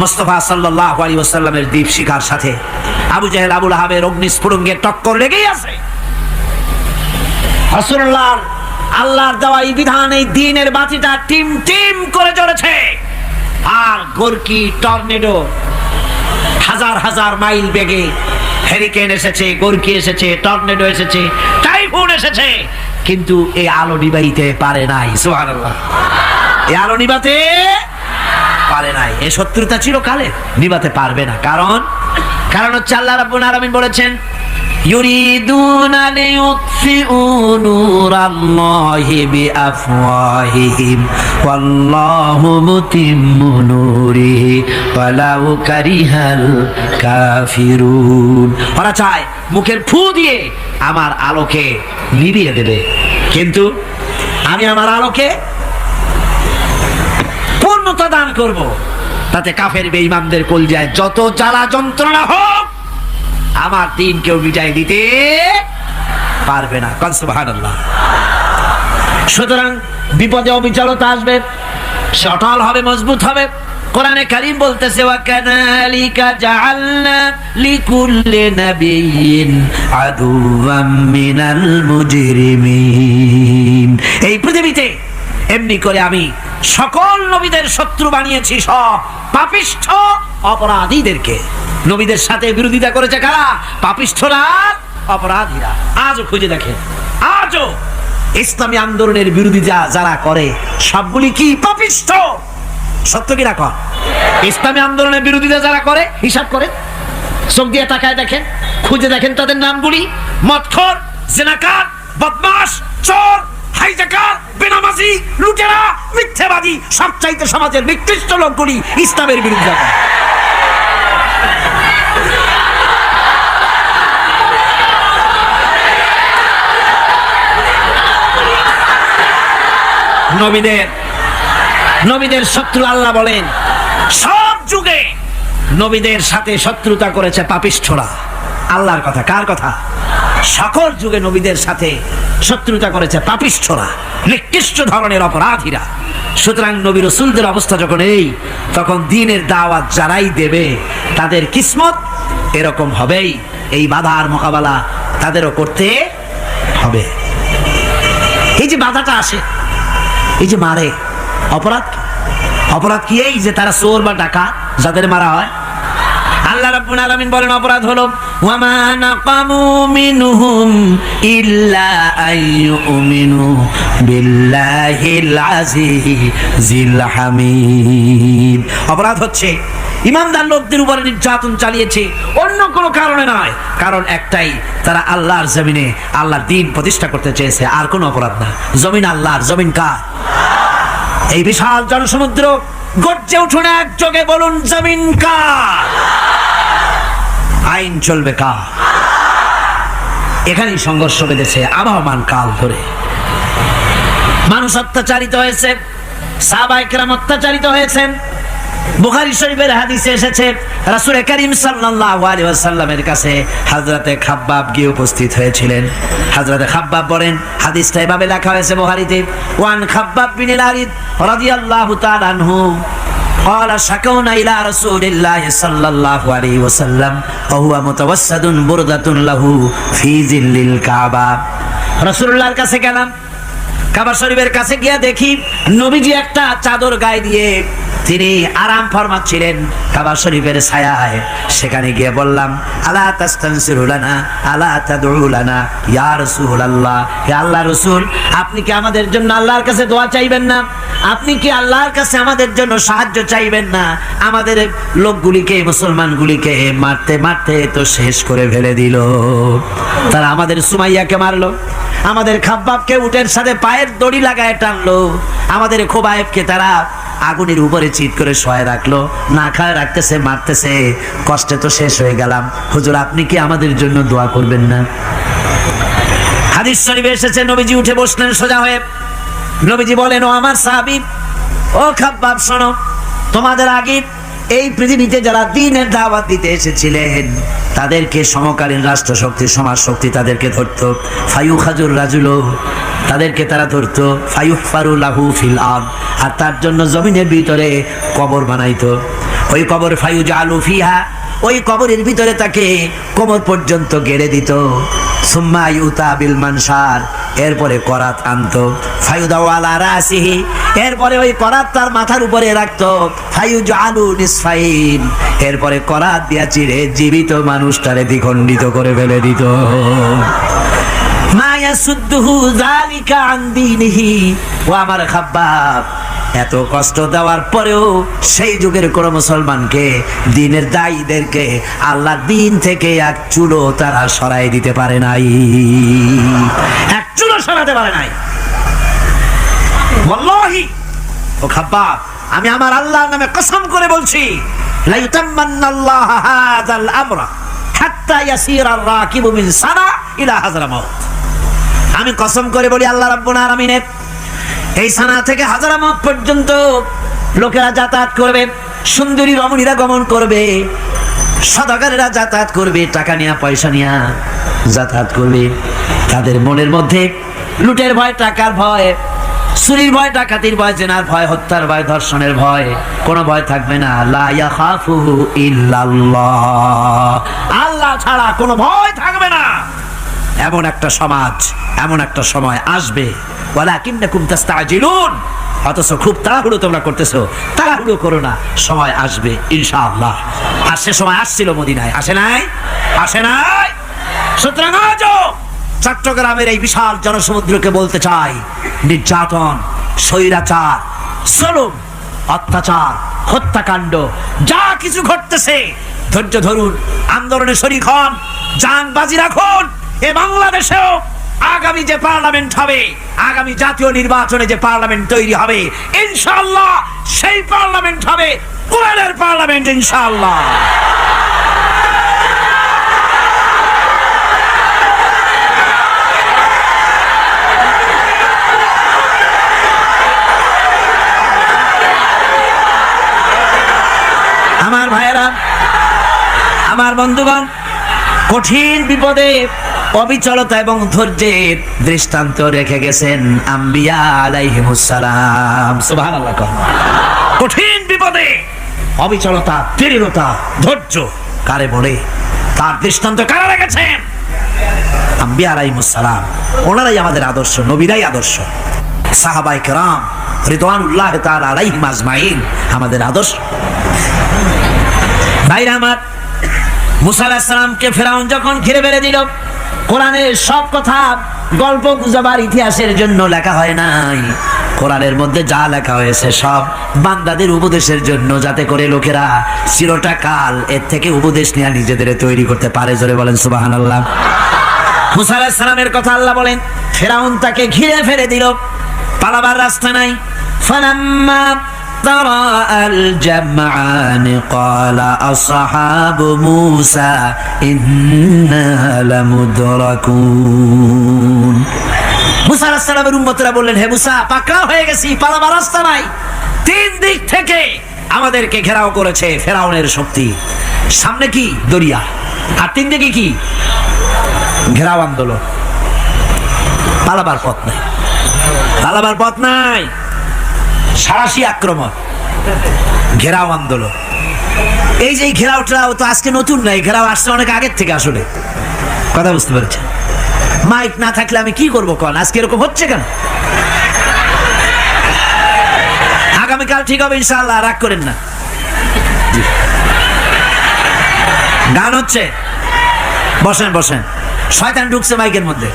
মুস্তাফা সাল্লাল্লাহু আলাইহি ওয়াসাল্লামের দীপ শিখার সাথে আবু জাহেল, আবু লাহাবের অগ্নিস্ফুলিঙ্গের টক্কর লেগেই আছে। রাসূলুল্লাহ আল্লাহর দেওয়া এই বিধান, এই দ্বীনের বাতিটা টিম টিম করে জ্বলেছে। আর গোরকি, টর্নেডো, হাজার হাজার মাইল বেগে হেরিকেন এসেছে, গোরকি এসেছে, টর্নেডো এসেছে, টাইফুন এসেছে, কিন্তু এই আলো নিবাইতে পারে নাই। সুবহানাল্লাহ। এই আলো নিবাতে পারে নাই। এই শত্রুতা চিরকালে নিবাতে পারবে না। কারণ হচ্ছে আল্লাহ রাব্বুল আলামিন বলেছেন, ইউরিদুনা লিইউতফিউ নূরাল্লাহি বিআফওয়াহিহিম ওয়াল্লাহু মুতিম্মু নূরিহি ওয়ালাউ কারিহাল কাফিরুন। ওরা চায় মুখের ফু দিয়ে আমার আলোকে নিভিয়ে দেবে, কিন্তু আমি আমার আলোকে পূর্ণতা দান করব। তাতে কাফের বেঈমানদের কলজায় যত জ্বালা যন্ত্রণা হোক আমার দিন কেউ মিটাই দিতে পারবে না। সুবহানাল্লাহ। সুতরাং বিপদে অবিচলতা আসবে, সে অটল হবে, মজবুত হবে। কোরআনে কারীম বলতেছে ওয়া কাযালিকা জাআলনা লিকুল্লি নাবিয়্যিন আদুওয়াম মিনাল মুজরিমিন। এই পৃথিবীতে এমনি করে আমি সকল নবীদের শত্রু বানিয়েছি, সব পাপিষ্ঠ অপরাধীদেরকে। নবীদের সাথে বিরোধিতা করেছে কারা? পাপিষ্ঠরা, অপরাধীরা। আজও খুঁজে দেখেন, আজও ইসলামী আন্দোলনের বিরোধিতা যারা করে সবগুলি কি পাপিষ্ঠ? সত্য কি রাখ? ইসলামী আন্দোলনের বিরোধিতা যারা করে হিসাব করে চোখ দিয়ে তাকায় দেখেন, খুঁজে দেখেন তাদের নামগুলি। মদখোর, জিনাকার, বদমাশ, চোর, হাইজাকার, বেনামাজি, লুটেরা, মিথ্যাবাদী, সবচাইতে সমাজের নিকৃষ্ট লোকগুলি ইসলামের বিরুদ্ধে। নবীদের শত্রু আল্লাহ বলেন সব যুগে নবীদের সাথে শত্রুতা করেছে পাপিষ্ঠরা। আল্লাহর কথা, কার কথা? সকল যুগে নবীদের সাথে শত্রুতা করেছে পাপিষ্ঠরা, নিকৃষ্ট ধরনের অপরাধীরা। সুতরাং নবী রাসূলদের অবস্থা যখন এই, তখন দ্বীনের দাওয়াত যারাই দেবে তাদের কিসমত এরকম হবেই। এই বাধার মোকাবেলা তাদেরও করতে হবে। এই যে বাধাটা আসে, এই যে মারে, অপরাধ কি? এই যে তারা চোর বা ডাকাত যাদের মারা হয়। আল্লাহ রাব্বুল আলামিন বলেন অপরাধ হলো ওয়ামা নাকামু মিনহুম ইল্লা আইয়ুমিনু বিল্লাহিল আজিজিল হামিদ। অপরাধ হচ্ছে ইমানদার লোকদের উপরে নির্যাতন চালিয়েছে, অন্য কোনো কারণে নয়। কারণ একটাই, তারা আল্লাহর জমিনে আল্লাহর দ্বীন প্রতিষ্ঠা করতে চেয়েছে, আর কোনো অপরাধ না। জমিন আল্লাহর, জমিন কার? এই বিশাল জনসমুদ্র গর্জে উঠুন একযোগে বলুন জমিন কার? আইন চলবে কার? এখানেই সংঘর্ষ বেঁধেছে আবহমান কাল ধরে। মানুষ অত্যাচারিত হয়েছে, সাহাবায়ে কেরাম অত্যাচারিত হয়েছেন। বুখারী শরীফের হাদিসে এসেছে রাসূল করিম সাল্লাল্লাহু আলাইহি ওয়াসাল্লামের কাছে হযরতে খাব্বাব গিয়ে উপস্থিত হয়েছিলেন। হযরতে খাব্বাব বলেন, হাদিসটা এভাবে লেখা হয়েছে বুখারীতে, ওয়ান খাব্বাব বিন আরিদ রাদিয়াল্লাহু তাআলা আনহু قال شكونا إلى رسول الله صلى الله عليه وسلم وهو متوسد بردة له في ظل الكعبة। রাসূলুল্লাহর কাছে গেলাম, কাবা শরীফের কাছে গিয়ে দেখি নবীজি একটা চাদর গায়ে দিয়ে তিনি আরাম ফরমাচ্ছিলেন কাবা শরীফের ছায়ায়। সেখানে গিয়ে বললাম, আলা তাস্তানসিরু লানা আলা তাদউ লানা ইয়া রাসূলুল্লাহ, হে আল্লাহর রাসূল, আপনি কি আমাদের জন্য আল্লাহর কাছে দোয়া চাইবেন না? আপনি কি আল্লাহর কাছে আমাদের জন্য সাহায্য চাইবেন না? আমাদের লোকগুলিকে, মুসলমানগুলিকে মারতে মারতে তো শেষ করে ফেলে দিল। তারা আমাদের সুমাইয়াকে মারলো, আমাদের খাব্বাবকে উটের সাথে পায়ের দড়ি লাগায় টানলো, আমাদের খোবায়েবকে তারা আগুনের উপরে চিৎ করে শোয়ায় রাখলো, না খায় রাখতেছে, মারতেছে, কষ্টে তো শেষ হয়ে গেলাম। হুজুর, আপনি কি আমাদের জন্য দোয়া করবেন না? হাদিস শরীফে এসেছে নবীজি উঠে বসলেন সোজা হয়ে। নবীজি বলেন, ও আমার সাহাবী, ও খাব্বাব, শোনো, তোমাদের আগে এই পৃথিবীতে যারা দ্বীনের দাওয়াত দিতে এসেছিলেন তাদেরকে সমকালীন রাষ্ট্রশক্তি, সমাজ শক্তি তাদেরকে ধরতো। ফায়ুখাজুর রাজুলো, তাদেরকে তারা ধরতো। ফায়ুহফারু লাহু ফিল আরদ, আর তার জন্য জমিনের ভিতরে কবর বানাইতো। ওই কবর ফায়ুজালু ফিহা, ওই কবরের ভিতরে তাকে কোমর পর্যন্ত গেড়ে দিত। সুম্মা ইউতা বিল মানশার, এরপরে করাত আনতো। ফায়ুদাউ আলা রাসিহি, এরপরে ওই করাত তার মাথার উপরে রাখতো। ফায়ুজালু নিসফাইন, এরপরে করাত দিয়া চিরে জীবিত মানুষটারে দ্বিখণ্ডিত করে ফেলে দিত। মা ইয়াসুদ্দুহু যালিকা আন দীনিহি। ও আমার খাব্বাব, এত কষ্ট দেওয়ার পরেও সেই যুগের কোন মুসলমানকে, দ্বীনের দায়ীদেরকে আল্লাহর দ্বীন থেকে এক চুলো তারা সরাই দিতে পারে নাই, এক চুলো সরাতে পারে নাই। ওয়াল্লাহি, ও খাব্বাব, আমি আমার আল্লাহর নামে কসম করে বলছি, লা ইউতাম্মান্নাল্লাহু হাযাল আমরা হাত্তা ইয়াসিরার রাকিবু মিন সানা ইলা হাযরামাউত। আমি কসম করে বলি, আল্লাহ রাব্বুল আলামিনের এই সানা থেকে হাজারামাত পর্যন্ত লোকেরা যাতায়াত করবে, সুন্দরী রমণীরা গমন করবে, সদাগরেরা যাতায়াত করবে, টাকা নিয়ে পয়সা নিয়ে যাতায়াত করবে। তাদের মনের মধ্যে লুটের ভয়, টাকার ভয়, চুরির ভয়, ডাকাতির ভয়, জেনার ভয়, হত্যার ভয়, ধর্ষণের ভয়, কোনো ভয় থাকবে না। লা ইয়াখাফু ইল্লাল্লাহ, আল্লাহ ছাড়া কোনো ভয় থাকবে না। এমন একটা সমাজ, এমন একটা সময় আসবে। ওয়ালাকিন্নাকুম তাস্তাজিলুন, অথচ খুব তাড়াহুড়ো তোমরা করতেছো। তাড়াহুড়ো করো না, সময় আসবে ইনশাআল্লাহ। আর সে সময় আসছিল মদিনায়, আসে নাই? আসে নাই? সুতরাং আজও চট্টগ্রামের এই বিশাল জনসমুদ্রকে বলতে চাই, নির্যাতন, স্বৈরাচার, জুলুম, অত্যাচার, হত্যাকাণ্ড যা কিছু ঘটতেছে, ধৈর্য ধরুন, আন্দোলনে শরীক হন, জান বাজি রাখুন। এ বাংলাদেশেও আগামী যে পার্লামেন্ট হবে, আগামী জাতীয় নির্বাচনে যে পার্লামেন্ট তৈরি হবে, ইনশাআল্লাহ সেই পার্লামেন্ট হবে কোরআনের পার্লামেন্ট ইনশাআল্লাহ। আমার ভাইয়েরা, আমার বন্ধুগণ, কঠিন বিপদে অবিচলতা এবং ধৈর্যের দৃষ্টান্ত রেখে গেছেন আম্বিয়া আলাইহিমুস সালাম। সুবহানাল্লাহ। কঠিন বিপদে অবিচলতা, দৃঢ়তা, ধৈর্য কারে বলে, তার দৃষ্টান্ত কারা রেখেছেন? আম্বিয়া আলাইহিমুস সালাম। ওনারাই আমাদের আদর্শ, নবীরাই আদর্শ। সাহাবায়ে কেরাম রিদওয়ানুল্লাহি তাআলা আলাইহিম আজমাইন আমাদের আদর্শ। ভাইরা আমার, মুসা আলাইহিস সালামকে ফেরাউন যখন ঘিরে বেড়ে দিল, কোরআনের সব কথা গল্প গুজবার ইতিহাসের জন্য লেখা হয় নাই। কোরআনের মধ্যে যা লেখা হয়েছে সব বান্দাদের উপদেশের জন্য, যাতে করে লোকেরা চিরটা কাল এর থেকে উপদেশ নিয়ে নিজেদের তৈরি করতে পারে। জোরে বলেন সুবহানাল্লাহ। মুসা আলাইহিস সালামের কথা আল্লাহ বলেন, ফেরাউন তাকে ঘিরে ফেলে দিল, পালাবার রাস্তা নাই। ফালাম্মা تراءى الجمعان قال أصحاب موسى إنا لمدركون। মুসা আলাইহিস সালামের উম্মতরা বললেন, হে মুসা, পাকড়াও হয়ে গেছি, পালাবার রাস্তা নাই। তিন দিক থেকে আমাদেরকে ঘেরাও করেছে ফেরাউনের শক্তি। সামনে কি? দরিয়া, আর তিন দিকে কি? ঘেরাও আন্দোলন। পালাবার পথ নাই, পালাবার পথ নাই। সারাশি আক্রমণ, ঘেরাও আন্দোলন। এই যে ঘেরাওটাও তো আজকে নতুন নাই, ঘেরাও আসছে অনেক আগের থেকে। আসলে কথা বুঝতে পারছেন? মাইক না থাকলে আমি কি করবো কোন? আজকে এরকম হচ্ছে কেন? আগামীকাল ঠিক হবে ইনশাআল্লাহ, রাগ করেন না। গান হচ্ছে, বসেন বসেন। শয়তান ঢুকছে মাইকের মধ্যে।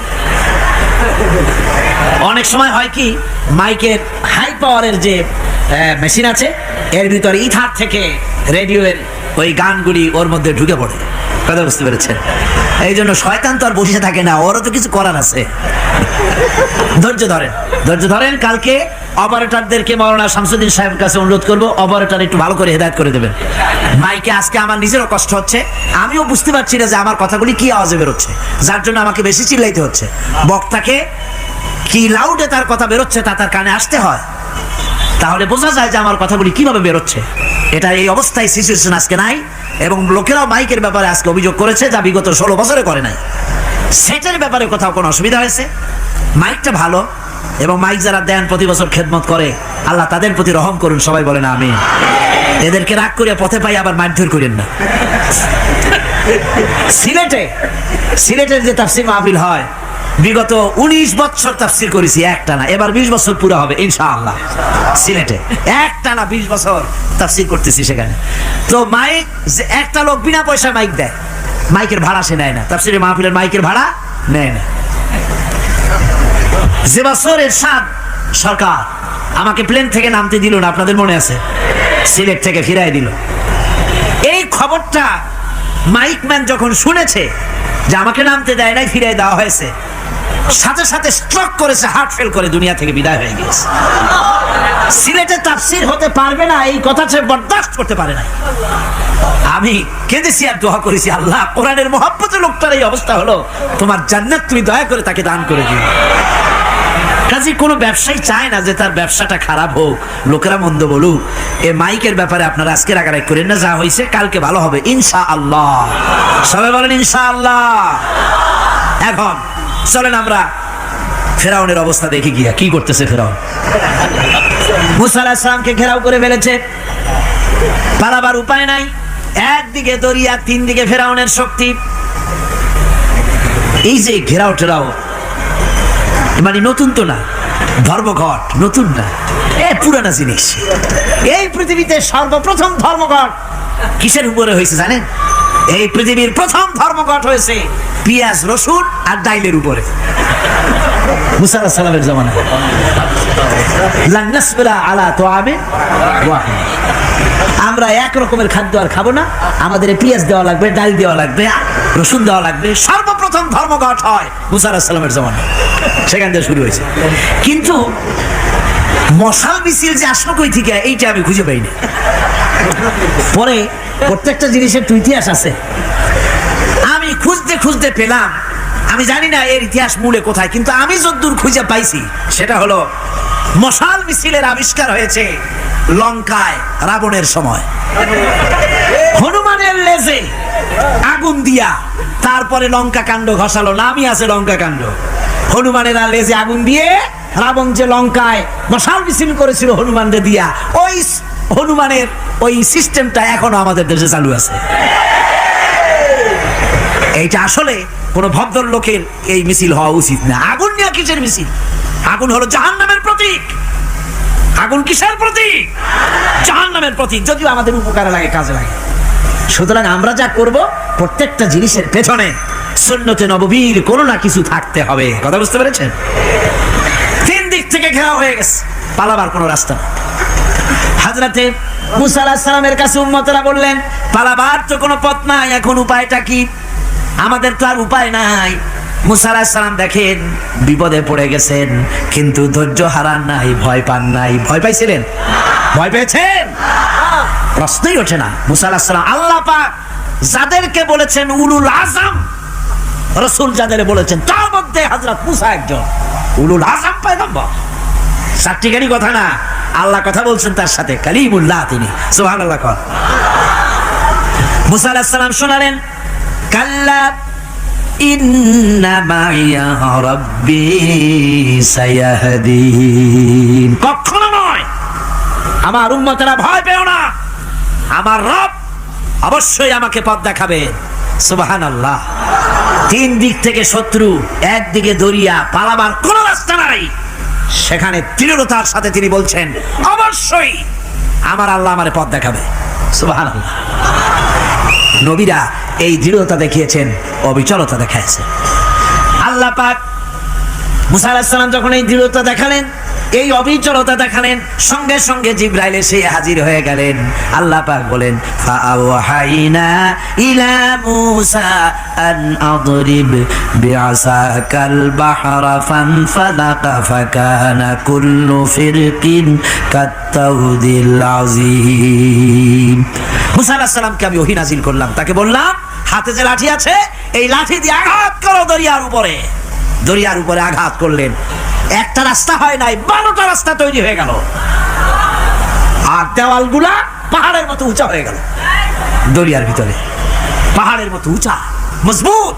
অনেক সময় হয় কি, মাইকের হাই পাওয়ারের যে মেশিন আছে, এর ভিতরে ইথার থেকে রেডিওর ওই গানগুলি ওর মধ্যে ঢুকে পড়ে। কথা বুঝতে পেরেছেন? এই জন্য শয়তান তো আর বসে থাকে না, ওরও তো কিছু করার আছে। ধৈর্য ধরেন, ধৈর্য ধরেন। কালকে অপারেটরদেরকে মাওলানা শামসুদ্দিন সাহেবের কাছে অনুরোধ করবো, অপারেটর একটু ভালো করে হেদায়েত করে দেবেন। মাইকে আজকে আমার নিজেরও কষ্ট হচ্ছে, আমিও বুঝতে পারছি না যে আমার কথাগুলি কি আওয়াজে বেরোচ্ছে, যার জন্য আমাকে বেশি চিল্লাইতে হচ্ছে। বক্তাকে কি লাউডে তার কথা বেরোচ্ছে তা তার কানে আসতে হয়, তাহলে বোঝা যায় যে আমার কথাগুলি কিভাবে বেরোচ্ছে। এটা এই অবস্থায় সিচুয়েশন আজকে নাই, এবং লোকেরাও মাইকের ব্যাপারে আজকে অভিযোগ করেছে যা বিগত 16 বছরে করে নাই। সেটার ব্যাপারে কোথাও কোনো অসুবিধা হয়েছে? মাইকটা ভালো, এবং মাইক যারা দেন প্রতি বছর খেদমত করে, আল্লাহ তাদের প্রতি রহম করুন। সবাই বলেন আমিন। এদেরকে রাগ করে পথে পাই আবার মারধর করেন না। সিলেটের যে তাফসীর মাহফিল হয়, বিগত 19 বছর তাফসীর করেছি একটানা, এবার 20 বছর পুরো হবে ইনশাআল্লাহ। সিলেটে একটানা 20 বছর তাফসীর করতেছি সেখানে। তো মাইক, যে একটা লোক বিনা পয়সা মাইক দেয়, মাইকের ভাড়া সে নেয় না, তাফসীরের মাহফিলের মাইকের ভাড়া নেয় না। যে বছর এরশাদ সরকার আমাকে প্লেন থেকে নামতে দিল না, আপনাদের মনে আছে? সিলেট থেকে ফিরাই দিল। এই খবরটা মাইকম্যান যখন শুনেছে যে আমাকে নামতে দেয় নাই, ফিরাই দেওয়া হয়েছে, সাথে সাথে স্ট্রোক করেছে, হার্ট ফেল করে দুনিয়া থেকে বিদায় হয়ে গেছে। সিলেটে তাফসীর হতে পারবে না এই কথা সে বরদাস্ত করতে পারে না। আমি কেঁদেছি আর দোয়া করেছি, আল্লাহ, কোরআনের মহব্বতের লোকটার এই অবস্থা হলো, তোমার জান্নাত তুমি দয়া করে তাকে দান করে দিও। কাজে কোনো ব্যবসায়ী চায় না যে তার ব্যবসাটা খারাপ হোক, লোকেরা মন্দ বলুক। এ মাইকের ব্যাপারে আপনারা আজকে রাগারাগ করেন না, যা হয়েছে কালকে ভালো হবে ইনশাআল্লাহ। সবাই বলেন ইনশাআল্লাহ। এখন চলেন আমরা ফেরাউনের অবস্থা দেখি গিয়া কি করতেছে ফেরাউন। মুসা আলাইহিস সালামকে ঘেরাও করে ফেলেছে, পালাবার উপায় নাই। একদিকে দরিয়া, তিন দিকে ফেরাউনের শক্তি। এই যে ঘেরাও টেরাও মানে নতুন তো না, ধর্মঘট নতুন না, পুরানা জিনিস। এই পৃথিবীতে সর্বপ্রথম ধর্মঘট কিসের উপরে হয়েছে জানেন? এই পৃথিবীর প্রথম ধর্মঘট হয়েছে পেঁয়াজ, রসুন আর ডাইলের উপরে। মুসা আলাইহিস সালামের জামানায় লান নাসবিরা আলা তুআমিন ওয়াহিদ, আমরা এক রকমের খাদ্য আর খাবো না, আমাদের পেঁয়াজ দেওয়া লাগবে, ডাল দেওয়া লাগবে, রসুন দেওয়া লাগবে। সর্বপ্রথম ধর্মঘট হয় মুসা আলাইহিস সালামের জামানায়, সেখান থেকে শুরু হয়েছে। কিন্তু মশাল মিছিল যে আসলো কই থেকে এইটা আমি খুঁজে পাইনি। পরে প্রত্যেকটা জিনিসের তো ইতিহাস আছে, আমি খুঁজতে খুঁজতে পেলাম। আমি জানি না এর ইতিহাস মূলে কোথায়, কিন্তু আমি যতদূর খুঁজে পাইছি সেটা হলো মশাল মিছিলের আবিষ্কার হয়েছে লঙ্কায় রাবণের সময়। হনুমানের লেজে আগুন দিয়া তারপরে লঙ্কা কাণ্ড ঘষালো, নামই আছে লঙ্কা কাণ্ড। হনুমানের লেজে আগুন দিয়ে রাবণ যে লঙ্কায় মশাল মিছিল করেছিল হনুমানদের দিয়া, ওই হনুমানের ওই সিস্টেমটা এখনো আমাদের দেশে চালু আছে। এইটা আসলে কোন ভদ্রলোকের এই মিছিল হওয়া উচিত না। আগুন নিয়ে কিসের মিছিল? আগুন হলো জাহান্নামের প্রতীক। আগুন কিসের প্রতীক? জাহান্নামের প্রতীক। যদিও আমাদের উপকারে লাগে, কাজে লাগে। সুতরাং আমরা যা করব প্রত্যেকটা জিনিসের পেছনে সুন্নতে নববীর কোনো না কিছু থাকতে হবে। কথা বুঝতে পেরেছেন? তিন দিক থেকে ঘেরাও হয়ে গেছে, পালাবার কোনো রাস্তা না। হযরতে মুসা আলাইহিস সালামের কাছে উম্মতেরা বললেন, পালাবার তো কোনো পথ নাই, এখন উপায়টা কি? আমাদের তো আর উপায় নাই। মুসা আলাইহিস সালাম দেখেন বিপদে পড়ে গেছেন, কিন্তু ধৈর্য হারান নাই, ভয় পান নাই। ভয় পাইছিলেন? ভয় পেয়েছেন? প্রশ্নই ওঠে না। মুসা আলাইহিস সালাম আল্লাহ পাক যাদেরকে বলেছেন উলুল আযম রাসূল, যাদের বলেছেন তার মধ্যে হযরত মুসা একজন উলুল আযম পয়গম্বর। চারটিখানি কথা না, আল্লাহ কথা বলছেন তার সাথে, কালিমুল্লাহ তিনি। সুবহানাল্লাহ। মুসা আলাইহিস সালাম শোনালেন, কাল্লা ইন্না মাইয়া রাব্বি সায়াহদিন। কখনো নয়, আমার উম্মতেরা ভয় পেও না, আমার রব অবশ্যই আমাকে পথ দেখাবে। সুবহানাল্লাহ। তিন দিক থেকে শত্রু, একদিকে দরিয়া, পালাবার কোন রাস্তা নাই। সেখানে দৃঢ়তার সাথে তিনি বলছেন, অবশ্যই আমার আল্লাহ আমারে পথ দেখাবে। সুবহানাল্লাহ। নবীরা এই দৃঢ়তা দেখিয়েছেন, অবিচলতা দেখাইছেন। আল্লাহ পাক মুসা আলাইহিস সালাম যখন এই দৃঢ়তা দেখালেন, এই অবিচলতা দেখালেন, সঙ্গে সঙ্গে জিবরাইল এসে হাজির হয়ে গেলেন। আল্লাহ পাক বলেন, ফাআওহাইনা ইলা মুসা আন আদরিব বিআসাকাল বাহরা ফানফালাকা ফাকানা কুল্লু ফিরকিন কাত্তাউদিল আযীম। মুসা আলাইহিস সালামকে আমি ওহী নাযিল করলাম, তাকে বললাম হাতে যে লাঠি আছে এই লাঠি দিয়ে আঘাত করো দরিয়ার উপরে। দরিয়ার উপরে আঘাত করলেন, একটা রাস্তা হয় নাই, 12টা রাস্তা তৈরি হয়ে গেল। আর দেওয়ালগুলা পাহাড়ের মতো উঁচা হয়ে গেল। দরিয়ার ভিতরে পাহাড়ের মতো উঁচা, মজবুত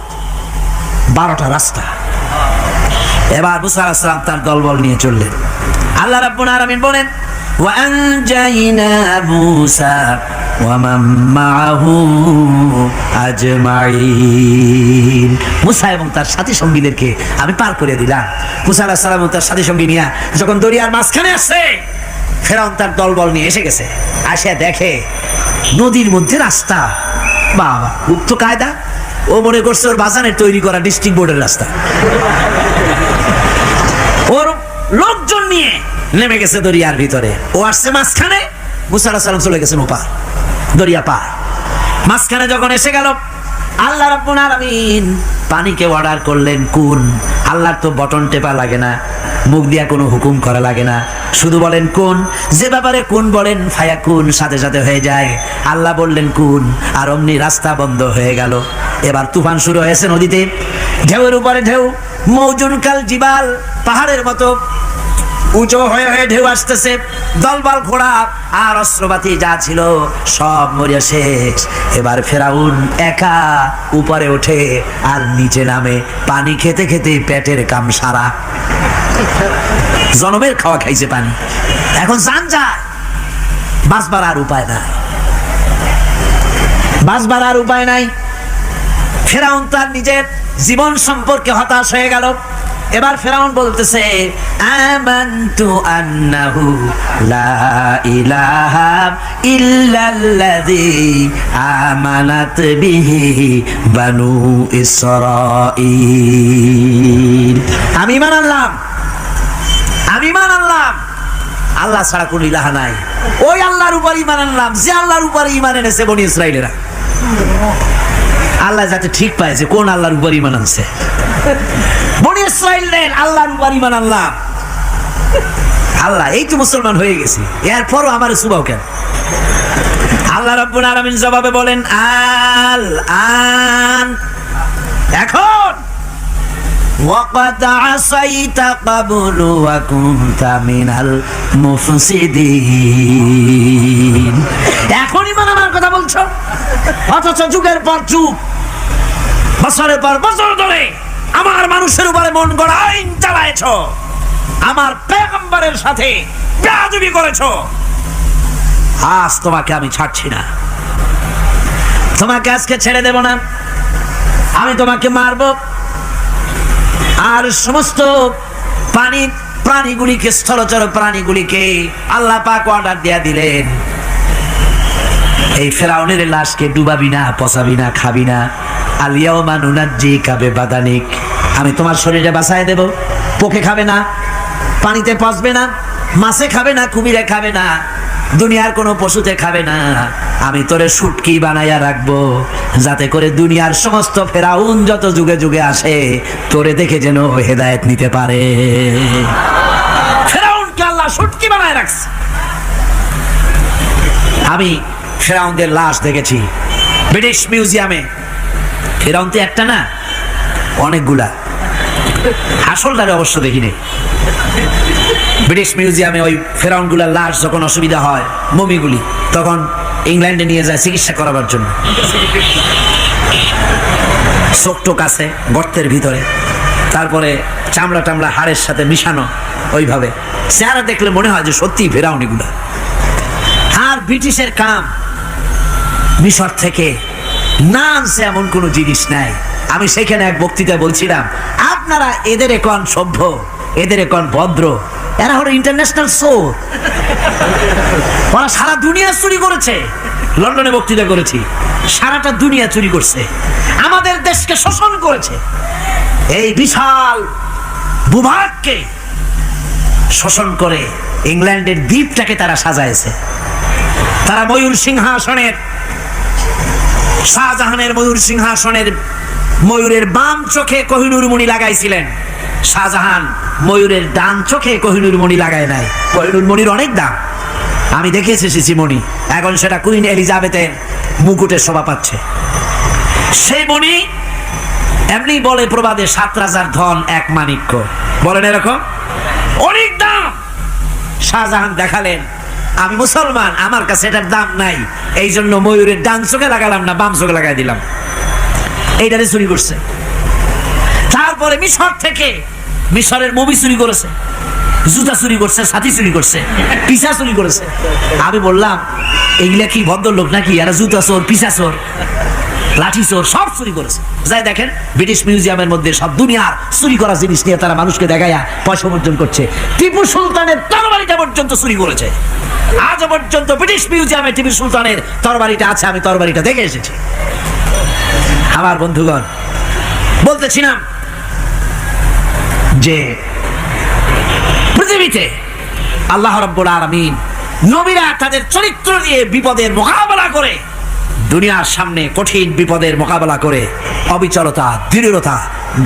12টা রাস্তা। এবার মুসা আলাইহিস সালাম তার দলবল নিয়ে চললেন। আল্লাহ রাব্বুল আলামিন বলেন, ওয়া আনজাইনা মুসা ওয়া মান মাআহু আজমাইন। মুসা এবং তার সাথী সঙ্গীদেরকে আমি পার করে দিলাম। মুসা আলাইহিস সালাম তার সাথী সঙ্গী নিয়ে যখন দরিয়ার মাঝখানে আসছে, ফেরাউন তার দলবল নিয়ে এসে গেছে। আসিয়া দেখে নদীর মধ্যে রাস্তা। বাবা, গুপ্ত কায়দা। ও মনে করছে ওর বাজানের তৈরি করা ডিস্ট্রিক্ট বোর্ডের রাস্তা। ওর লোকজন নিয়ে নেমে গেছে দরিয়ার ভিতরে। ও আসছে মাঝখানে, মুসা আলাইহিস সালাম চলে গেছেন ওপার, দরিয়া পার। মাঝখানে যখন এসে গেল, আল্লাহ রাব্বুল আলামিন পানিকে অর্ডার করলেন কুন। আল্লাহর তো বটন টেপা লাগে না, মুখ দিয়া কোনো হুকুম করা লাগে না, শুধু বলেন কুন। যে ব্যাপারে কুন বলেন ফায়াকুন, সাথে সাথে হয়ে যায়। আল্লাহ বললেন কুন, আর অমনি রাস্তা বন্ধ হয়ে গেল। এবার তুফান শুরু হয়েছে নদীতে, ঢেউয়ের উপরে ঢেউ, মৌজুন কাল জিবাল, পাহাড়ের মতো উঁচু হয়ে হয়ে ঢেউ আসতেছে। দলবল ঘোড়া আর অস্ত্রপাতি যা ছিল সব মরিয়া শেষ। এবার ফেরাউন একা উপরে ওঠে আর নিচে নামে, পানি খেতে খেতে পেটের কাম সারা, জনমের খাওয়া খাইছে পানি। এখন জান যায়, বাঁচবার আর উপায় নাই, বাঁচবার আর উপায় নাই। ফেরাউন তার নিজের জীবন সম্পর্কে হতাশ হয়ে গেল। এবার ফেরাউন বলতেছে, আমানতু আন্নাহু লা ইলাহা ইল্লাল্লাযী আমানাত বিহি বানু ইসরাঈল। আমি ঈমান আনলাম, আমি ঈমান আনলাম আল্লাহ ছাড়া কোনো ইলাহা নাই। ওই আল্লাহর উপর ঈমান আনলাম যে আল্লাহর উপর ঈমান এনেছে বনি ইসরাঈলেরা। আল্লাহ যাতে ঠিক পাইছে কোন আল্লাহর উপর ঈমান আনছে। বনি ইসরাঈলের আল্লাহর উপর ঈমান আনলাম। আল্লাহ এই তো মুসলমান হয়ে গেছি, এরপরও আমার সুবাও কেন? আল্লাহ রাব্বুল আলামিন জবাবে বলেন, আল আন, এখন ওয়াকাদ আসাইতা ক্বাবলু ওয়া কুনতা মিনাল মুফসিদিন। এখন ঈমান আনার কথা বলছো, অথচ যুগের পর যুগ, বছরের পর বছর ধরে আমার মানুষের উপরে মন গড়া আইন চালায়েছ, আমার পয়গম্বরের সাথে বেয়াদবি করেছো। আজ তোমাকে আমি ছাড়ছি না, তোমাকে আজকে ছেড়ে দেব না, আমি তোমাকে মারব। আর সমস্ত প্রাণীগুলিকে, স্থলচর প্রাণীগুলিকে আল্লাহ পাক অর্ডার দিয়া দিলেন, এই ফেরাউনের লাশকে ডুবাবি না, পচাবি না, খাবি না। আলিয়াউমা নুনাজ্জিকা বিবাদানিক, আমি তোমার শরীরে বাঁচায় দেব। পোকে খাবে না, পানিতে পচবে না, মাছে খাবে না, কুমিরে খাবে না, দুনিয়ার কোনো পশুতে খাবে না। আমি তোরে শুটকি বানাইয়া রাখবো, যাতে করে দুনিয়ার সমস্ত ফেরাউন যত যুগে যুগে আসে তোরে দেখে যেন হেদায়েত নিতে পারে। ফেরাউনকে আল্লাহ শুটকি বানায় রাখছে। আমি ফেরাউনদের লাশ দেখেছি ব্রিটিশ মিউজিয়ামে। ফেরাউন তো একটা না, অনেকগুলা। আসলটারে অবশ্য দেখিনি। ব্রিটিশ মিউজিয়ামে ওই ফেরাউনগুলার লাশ যখন অসুবিধা হয়, মমিগুলি, তখন ইংল্যান্ডে নিয়ে যায় চিকিৎসা করাবার জন্য। চোখটোক আছে গর্তের ভিতরে, তারপরে চামড়া টামড়া হাড়ের সাথে মিশানো, ওইভাবে চেহারা দেখলে মনে হয় যে সত্যি ফেরাউন এগুলা। আর ব্রিটিশের কাম মিশর থেকে না আনছে এমন কোনো জিনিস নাই। আমি সেখানে এক বক্তৃতা বলছিলাম, আপনারা এদের এখন সভ্য, এদের এখন ভদ্র, এরা হলো ইন্টারন্যাশনাল চোর। ওরা সারা দুনিয়া চুরি করেছে। লন্ডনে বক্তৃতা করেছি, সারাটা দুনিয়া চুরি করছে, আমাদের দেশকে শোষণ করেছে। এই বিশাল ভূভাগকে শোষণ করে ইংল্যান্ডের দ্বীপটাকে তারা সাজাইছে। তারা ময়ূর সিংহাসনের, শাহজাহানের ময়ূর সিংহাসনের ময়ূরের বাম চোখে কোহিনূর মণি লাগাইছিলেন। শাহজাহান ময়ূরের ডান চোখে কোহিনূর মণি লাগায় নাই। কোহিনূর মণির অনেক দাম, আমি দেখে এসেছি মণি। এখন সেটা কুইন এলিজাবেথের মুকুটের শোভা পাচ্ছে। সেই মণি এমনি বলে প্রবাদে 7 রাজার ধন 1 মাণিক্য, বলেন এরকম অনেক দাম। শাহজাহান দেখালেন, আমি মুসলমান, আমার কাছে এটার দাম নাই, এই জন্য ময়ূরের ডান চোখে লাগালাম না, বাম চোখে লাগাই দিলাম। এইটারে চুরি করছে। তারপরে মিশর থেকে, মিশরের মমি চুরি করেছে, জুতা চুরি করছে, ছাতি চুরি করছে, পিসা চুরি করেছে। আমি বললাম এইগুলা কি ভদ্রলোক নাকি? এরা জুতা চোর, পিসা চোর, লাঠি চোর, সব চুরি করেছে। যাই দেখেন ব্রিটিশ মিউজিয়ামের মধ্যে সব দুনিয়ার চুরি করা জিনিস নিয়ে তারা মানুষকে দেখাইয়া পয়সা উপার্জন করছে। টিপু সুলতানের তরবারিটা পর্যন্ত চুরি করেছে। আজ পর্যন্ত ব্রিটিশ মিউজিয়ামে টিপু সুলতানের তরবারিটা আছে, আমি তরবারিটা দেখে এসেছি। আমার বন্ধুগণ, বলতেছিলাম যে পৃথিবীতে আল্লাহ রাব্বুল আলামিন নবীরা তাদের চরিত্র দিয়ে বিপদের মোকাবেলা করে দুনিয়ার সামনে কঠিন বিপদের মোকাবেলা করে অবিচলতা, দৃঢ়তা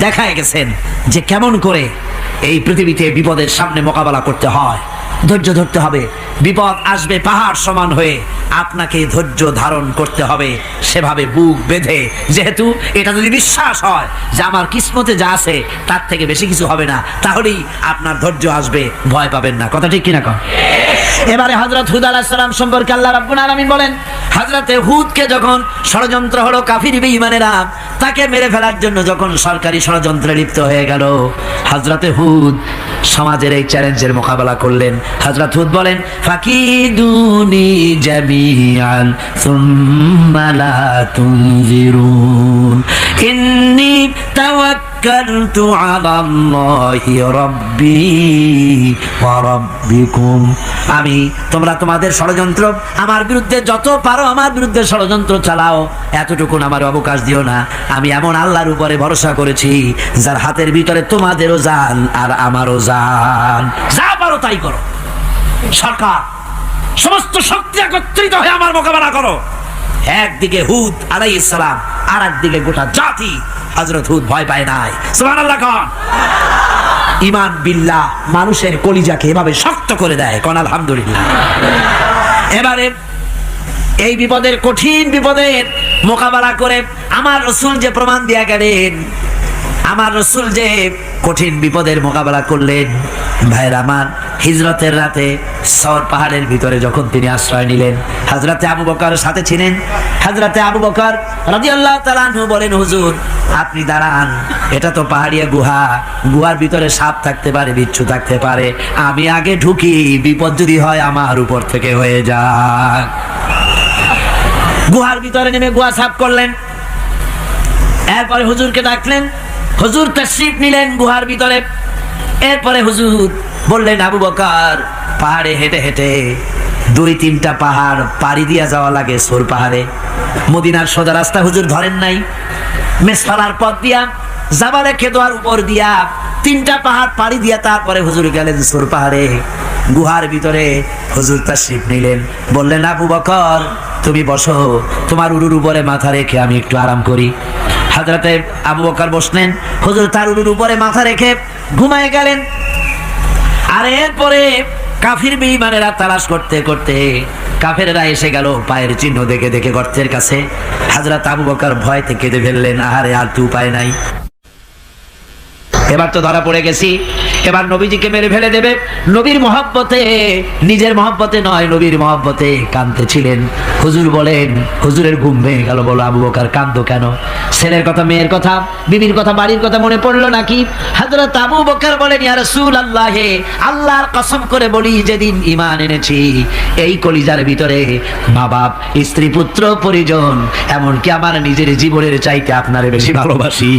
দেখায় গেছেন যে কেমন করে এই পৃথিবীতে বিপদের সামনে মোকাবেলা করতে হয়। ধৈর্য ধরতে হবে, বিপদ আসবে পাহাড় সমান হয়ে, আপনাকে ধৈর্য ধারণ করতে হবে সেভাবে বুক বেঁধে, যেহেতু এটা যদি বিশ্বাস হয় যে আমার কিসমতে যা আছে তার থেকে বেশি কিছু হবে না, তাহলেই আপনার ধৈর্য আসবে, ভয় পাবেন না। কথা ঠিক কিনা কন? এবারে হযরত হুদ আলাইহিস সালাম সম্পর্কে আল্লাহ রাব্বুল আলামিন বলেন, হযরতে হুদকে যখন ষড়যন্ত্র হলো কাফির বেঈমানেরা তাকে মেরে ফেলার জন্য যখন সরকারি ষড়যন্ত্রে লিপ্ত হয়ে গেল, হযরতে হুদ সমাজের এই চ্যালেঞ্জের মোকাবেলা করলেন। হযরত হুদ বলেন, ফাকিদুনি জামিআন সুম্মা লা তুনজিরুন ইন্নী তাওয়াক্কালতু আলাল্লাহি রাব্বি ওয়া রাব্বিকুম। তোমরা তোমাদের ষড়যন্ত্র আমার বিরুদ্ধে যত পারো আমার বিরুদ্ধে ষড়যন্ত্র চালাও, এতটুকু আমার অবকাশ দিও না। আমি এমন আল্লাহর উপরে ভরসা করেছি যার হাতের ভিতরে তোমাদেরও জান আর আমারও জান। যা পারো তাই করো। সরকার সমস্ত শক্তি একত্রিত হয়ে আমার মোকাবেলা করো। একদিকে হুদ আলাইহিস সালাম, আর একদিকে গোটা জাতি। হযরত হুদ ভয় পায় নাই। সুবহানাল্লাহ কোন? ঈমান বিল্লাহ মানুষের কলিজাকে এভাবে শক্ত করে দেয়। কোন আলহামদুলিল্লাহ। এবারে এই বিপদের, কঠিন বিপদের মোকাবেলা করে আমার রাসূল যে প্রমাণ দিয়া গেলেন, আমার রাসূল যে কঠিন বিপদের মোকাবেলা করলেন, ভাইরা আমার, হিজরতের রাতে সওর পাহাড়ের ভিতরে যখন তিনি আশ্রয় নিলেন, হযরতে আবু বকর সাথে ছিলেন। হযরতে আবু বকর রাদিয়াল্লাহু তাআলা আনহু বলেন, হুজুর আপনি দাঁড়ান, এটা তো পাহাড়িয়া গুহা, গুহার ভিতরে সাপ থাকতে পারে, বিচ্ছু থাকতে পারে, আমি আগে ঢুকি, বিপদ যদি হয় আমার উপর থেকে হয়ে যাক। গুহার ভিতরে নেমে গুহা সাফ করলেন। এরপরে হুজুরকে ডাকলেন, হুজুর তাশরীফ নিলেন গুহার ভিতরে। এরপরে হুজুর বললেন, আবু বকর, পাহাড়ে হেঁটে হেঁটে 2-3টা পাহাড় পাড়ি দিয়া যাওয়া লাগে সোর পাহাড়ে। মদিনার সোজা রাস্তা হুজুর ধরেন নাই, মেসফালার পথ দিয়া জাবালে খেদোয়ার উপর দিয়া 3টা পাহাড় পাড়ি দিয়া তারপরে হুজুর গেলেন সোর পাহাড়ে। গুহার ভিতরে হুজুর তাশরীফ নিলেন। বললেন, আবু বকর তুমি বসো, তোমার উরুর উপরে মাথা রেখে আমি একটু আরাম করি। হযরতে আবু বকর বসলেন, হুজুর তার উরুর উপরে মাথা রেখে ঘুমায় গেলেন। আর এরপরে কাফির বেঈমানেরা তালাশ করতে করতে কাফেররা এসে গেল পায়ের চিহ্ন দেখে দেখে গর্তের কাছে। হযরত আবু বকর ভয়তে কেঁদে ফেললেন, আরে আর তো উপায় নাই, এবার তো ধরা পড়ে গেছি, এবার নবীজিকে মেরে ফেলে দেবে। নবীর মহব্বতে, নিজের মহব্বতে নয়, নবীর মহব্বতে কাঁদতেছিলেন। হুজুর বলেন, হুজুরের ঘুম ভেঙে গেল। বলো, আবু বকর কাঁদো কেন? ছেলের কথা, মেয়ের কথা, বিবির কথা, বাড়ির কথা মনে পড়লো নাকি? হযরত আবু বকর বলেন, ইয়া রাসূলুল্লাহ, আল্লাহর কসম করে বলি, যেদিন ঈমান এনেছি এই কলিজার ভিতরে মা বাপ, স্ত্রী, পুত্র, পরিজন, এমনকি আমার নিজের জীবনের চাইতে আপনারে বেশি ভালোবাসি।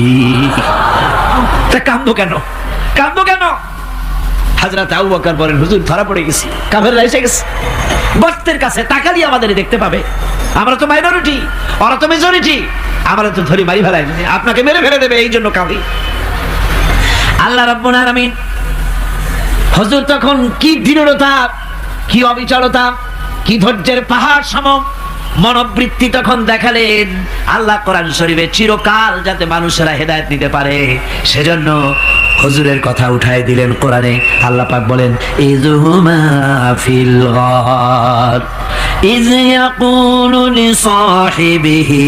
তা কাঁদো কেন? কাঁদো কেন? হযরত আবু বকর বলেন, হুজুর ধরা পড়ে গেছি, কাফেররা এসে গেছে, গর্তের কাছে তাকালি আমাদের দেখতে পাবে, আমরা তো মাইনরিটি, ওরা তো মেজরিটি, আমরা তো ধরে মারি ফেলাই, আপনাকে মেরে ফেলে দেবে, এই জন্য কাঁদি। আল্লাহ রাব্বুল আলামিন, হুজুর তখন কি দৃঢ়তা, কি অবিচলতা, কি ধৈর্যের পাহাড় সম মনোবৃত্তি তখন দেখালেন। আল্লাহ কোরআন শরীফে চিরকাল যাতে মানুষেরা হেদায়েত নিতে পারে সেজন্য হুজুরের কথা উঠায় দিলেন কোরআনে। আল্লাহ পাক বলেন, ইযহুমা ফিল গার ইয ইয়াকুলু লিসাহিবিহি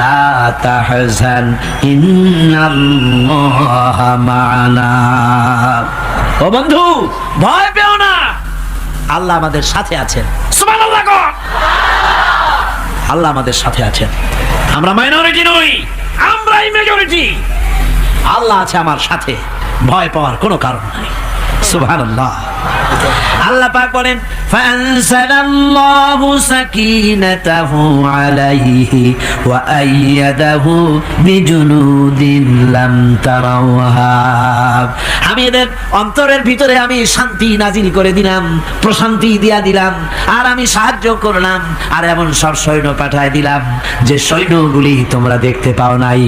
লা তাহজান ইন্নাল্লাহা মা'ানা। ও বন্ধু, ভয় পেও না, আল্লাহ আমাদের সাথে আছেন। সুবহানাল্লাহ। আল্লাহ আমাদের সাথে আছেন, আমরা মাইনরিটি নই, আমরাই মেজরিটি। আল্লাহ আছে আমার সাথে, ভয় পাওয়ার কোনো কারণ নাই। সুবহানাল্লাহ। আল্লাহ পাক বলেন, ফাআনসালাল্লাহু সাকিনাতাহু আলাইহি ওয়া আইয়াদাহু বিজুনুদিন লাম তারাওহা। আমি এদের অন্তরের ভিতরে আমি শান্তি নাজিল করে দিলাম, প্রশান্তি দিয়া দিলাম, আর আমি সাহায্য করলাম, আর এমন সব সৈন্য পাঠায় দিলাম যে সৈন্যগুলি তোমরা দেখতে পাও নাই।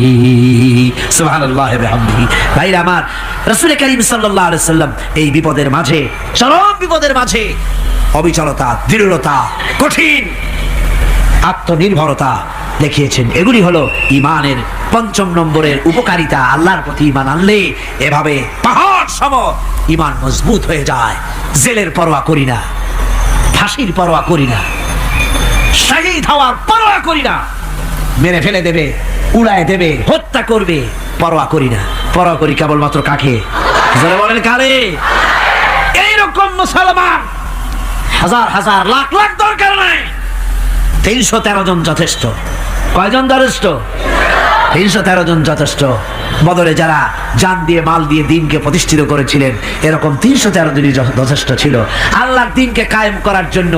সুবহানাল্লাহ ওয়া বিহামদিহি। ভাইরা আমার, রাসূল কারীম সাল্লাল্লাহু আলাইহি সাল্লাম এই বিপদের মাঝে, চরম বিপদের মাঝে অবিচলতা, দৃঢ়তা, কঠিন আত্মনির্ভরতা দেখিয়েছেন। এগুলি হলো ইমানের ৫ম নম্বরের উপকারিতা। আল্লাহর প্রতি ইমান আনলে এভাবে পাহাড় সম ইমান মজবুত হয়ে যায়। জেলের পরোয়া করি না, ফাঁসির পরোয়া করি না, শহীদ হওয়ার পরোয়া করি না, মেরে ফেলে দেবে, উড়ায় দেবে, হত্যা করবে, পরোয়া করি না। পরোয়া করি কেবলমাত্র কাকে? যারা বলেন কারে? এইরকম মুসলমান হাজার হাজার লাখ লাখ দরকার নাই, ৩১৩ জন যথেষ্ট। কয়জন যথেষ্ট? ৩১৩ জন যথেষ্ট। বদরে যারা জান দিয়ে মাল দিয়ে দিনকে প্রতিষ্ঠিত করেছিলেন, এরকম ৩১৩ জনই যথেষ্ট ছিল আল্লাহর দিনকে কায়েম করার জন্য।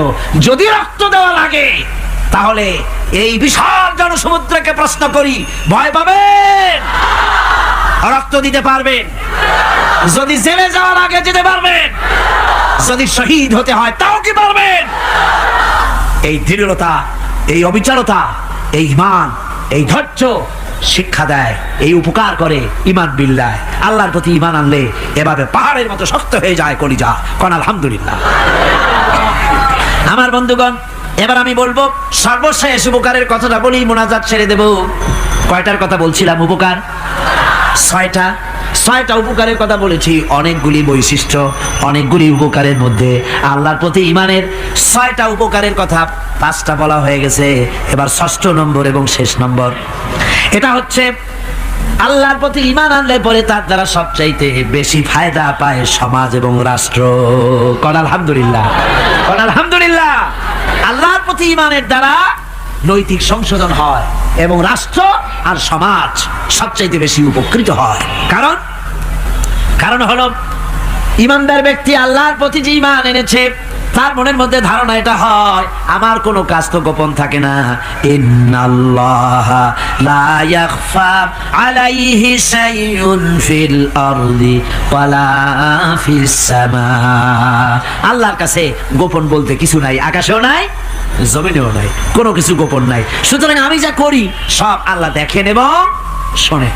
যদি রক্ত দেওয়া লাগে তাহলে এই বিশাল জনসমুদ্রকে প্রশ্ন করি, ভয় পাবেন? রক্ত দিতে পারবেন? যদি জেলে যাওয়ার আগে যেতে পারবেন? যদি শহীদ হতে হয় তাও কি পারবেন? এই দৃঢ়তা, এই অবিচলতা, এই ঈমান, এই ধৈর্য শিক্ষা দেয়, এই উপকার করে ঈমান বিল্লাহ। আল্লাহর প্রতি ঈমান আনলে এভাবে পাহাড়ের মতো শক্ত হয়ে যায় কলিজা। কোন আলহামদুলিল্লাহ। আমার বন্ধুগণ, এবার আমি বলবো সর্বশেষ উপকারের কথাটা বলি, মোনাজাত ছেড়ে দেব। কয়টার কথা বলছিলাম? উপকার ৬টা উপকারের কথা বলেছি। অনেকগুলি বৈশিষ্ট্য, অনেকগুলি উপকারের মধ্যে আল্লাহর প্রতি ঈমানের ৬টা উপকারের কথা ৫টা বলা হয়ে গেছে। এবার ৬ষ্ঠ নম্বর এবং শেষ নম্বর, এটা হচ্ছে আল্লাহর প্রতি ঈমান আনলে পরে তার দ্বারা সবচাইতে বেশি ফায়দা পায় সমাজ এবং রাষ্ট্র। কোন আলহামদুলিল্লাহ, কোন আলহামদুলিল্লাহ। আল্লাহর প্রতি ঈমানের দ্বারা নৈতিক সংশোধন হয় এবং রাষ্ট্র আর সমাজ সবচাইতে বেশি উপকৃত হয়। কারণ হলো ঈমানদার ব্যক্তি আল্লাহর প্রতি যে ঈমান এনেছে তার মনের মধ্যে ধারণা এটা হয়, আমার কোনো কাজ তো গোপন থাকে না। ইন্নাল্লাহা লা ইয়াখফা আলাইহি শাইউন ফিল আরদি ওয়ালা ফিস সামা। আল্লাহর কাছে গোপন বলতে কিছু নাই, আকাশেও নাই, জমিনেও নাই, কোনো কিছু গোপন নাই। সুতরাং আমি যা করি সব আল্লাহ দেখেন এবং শোনে।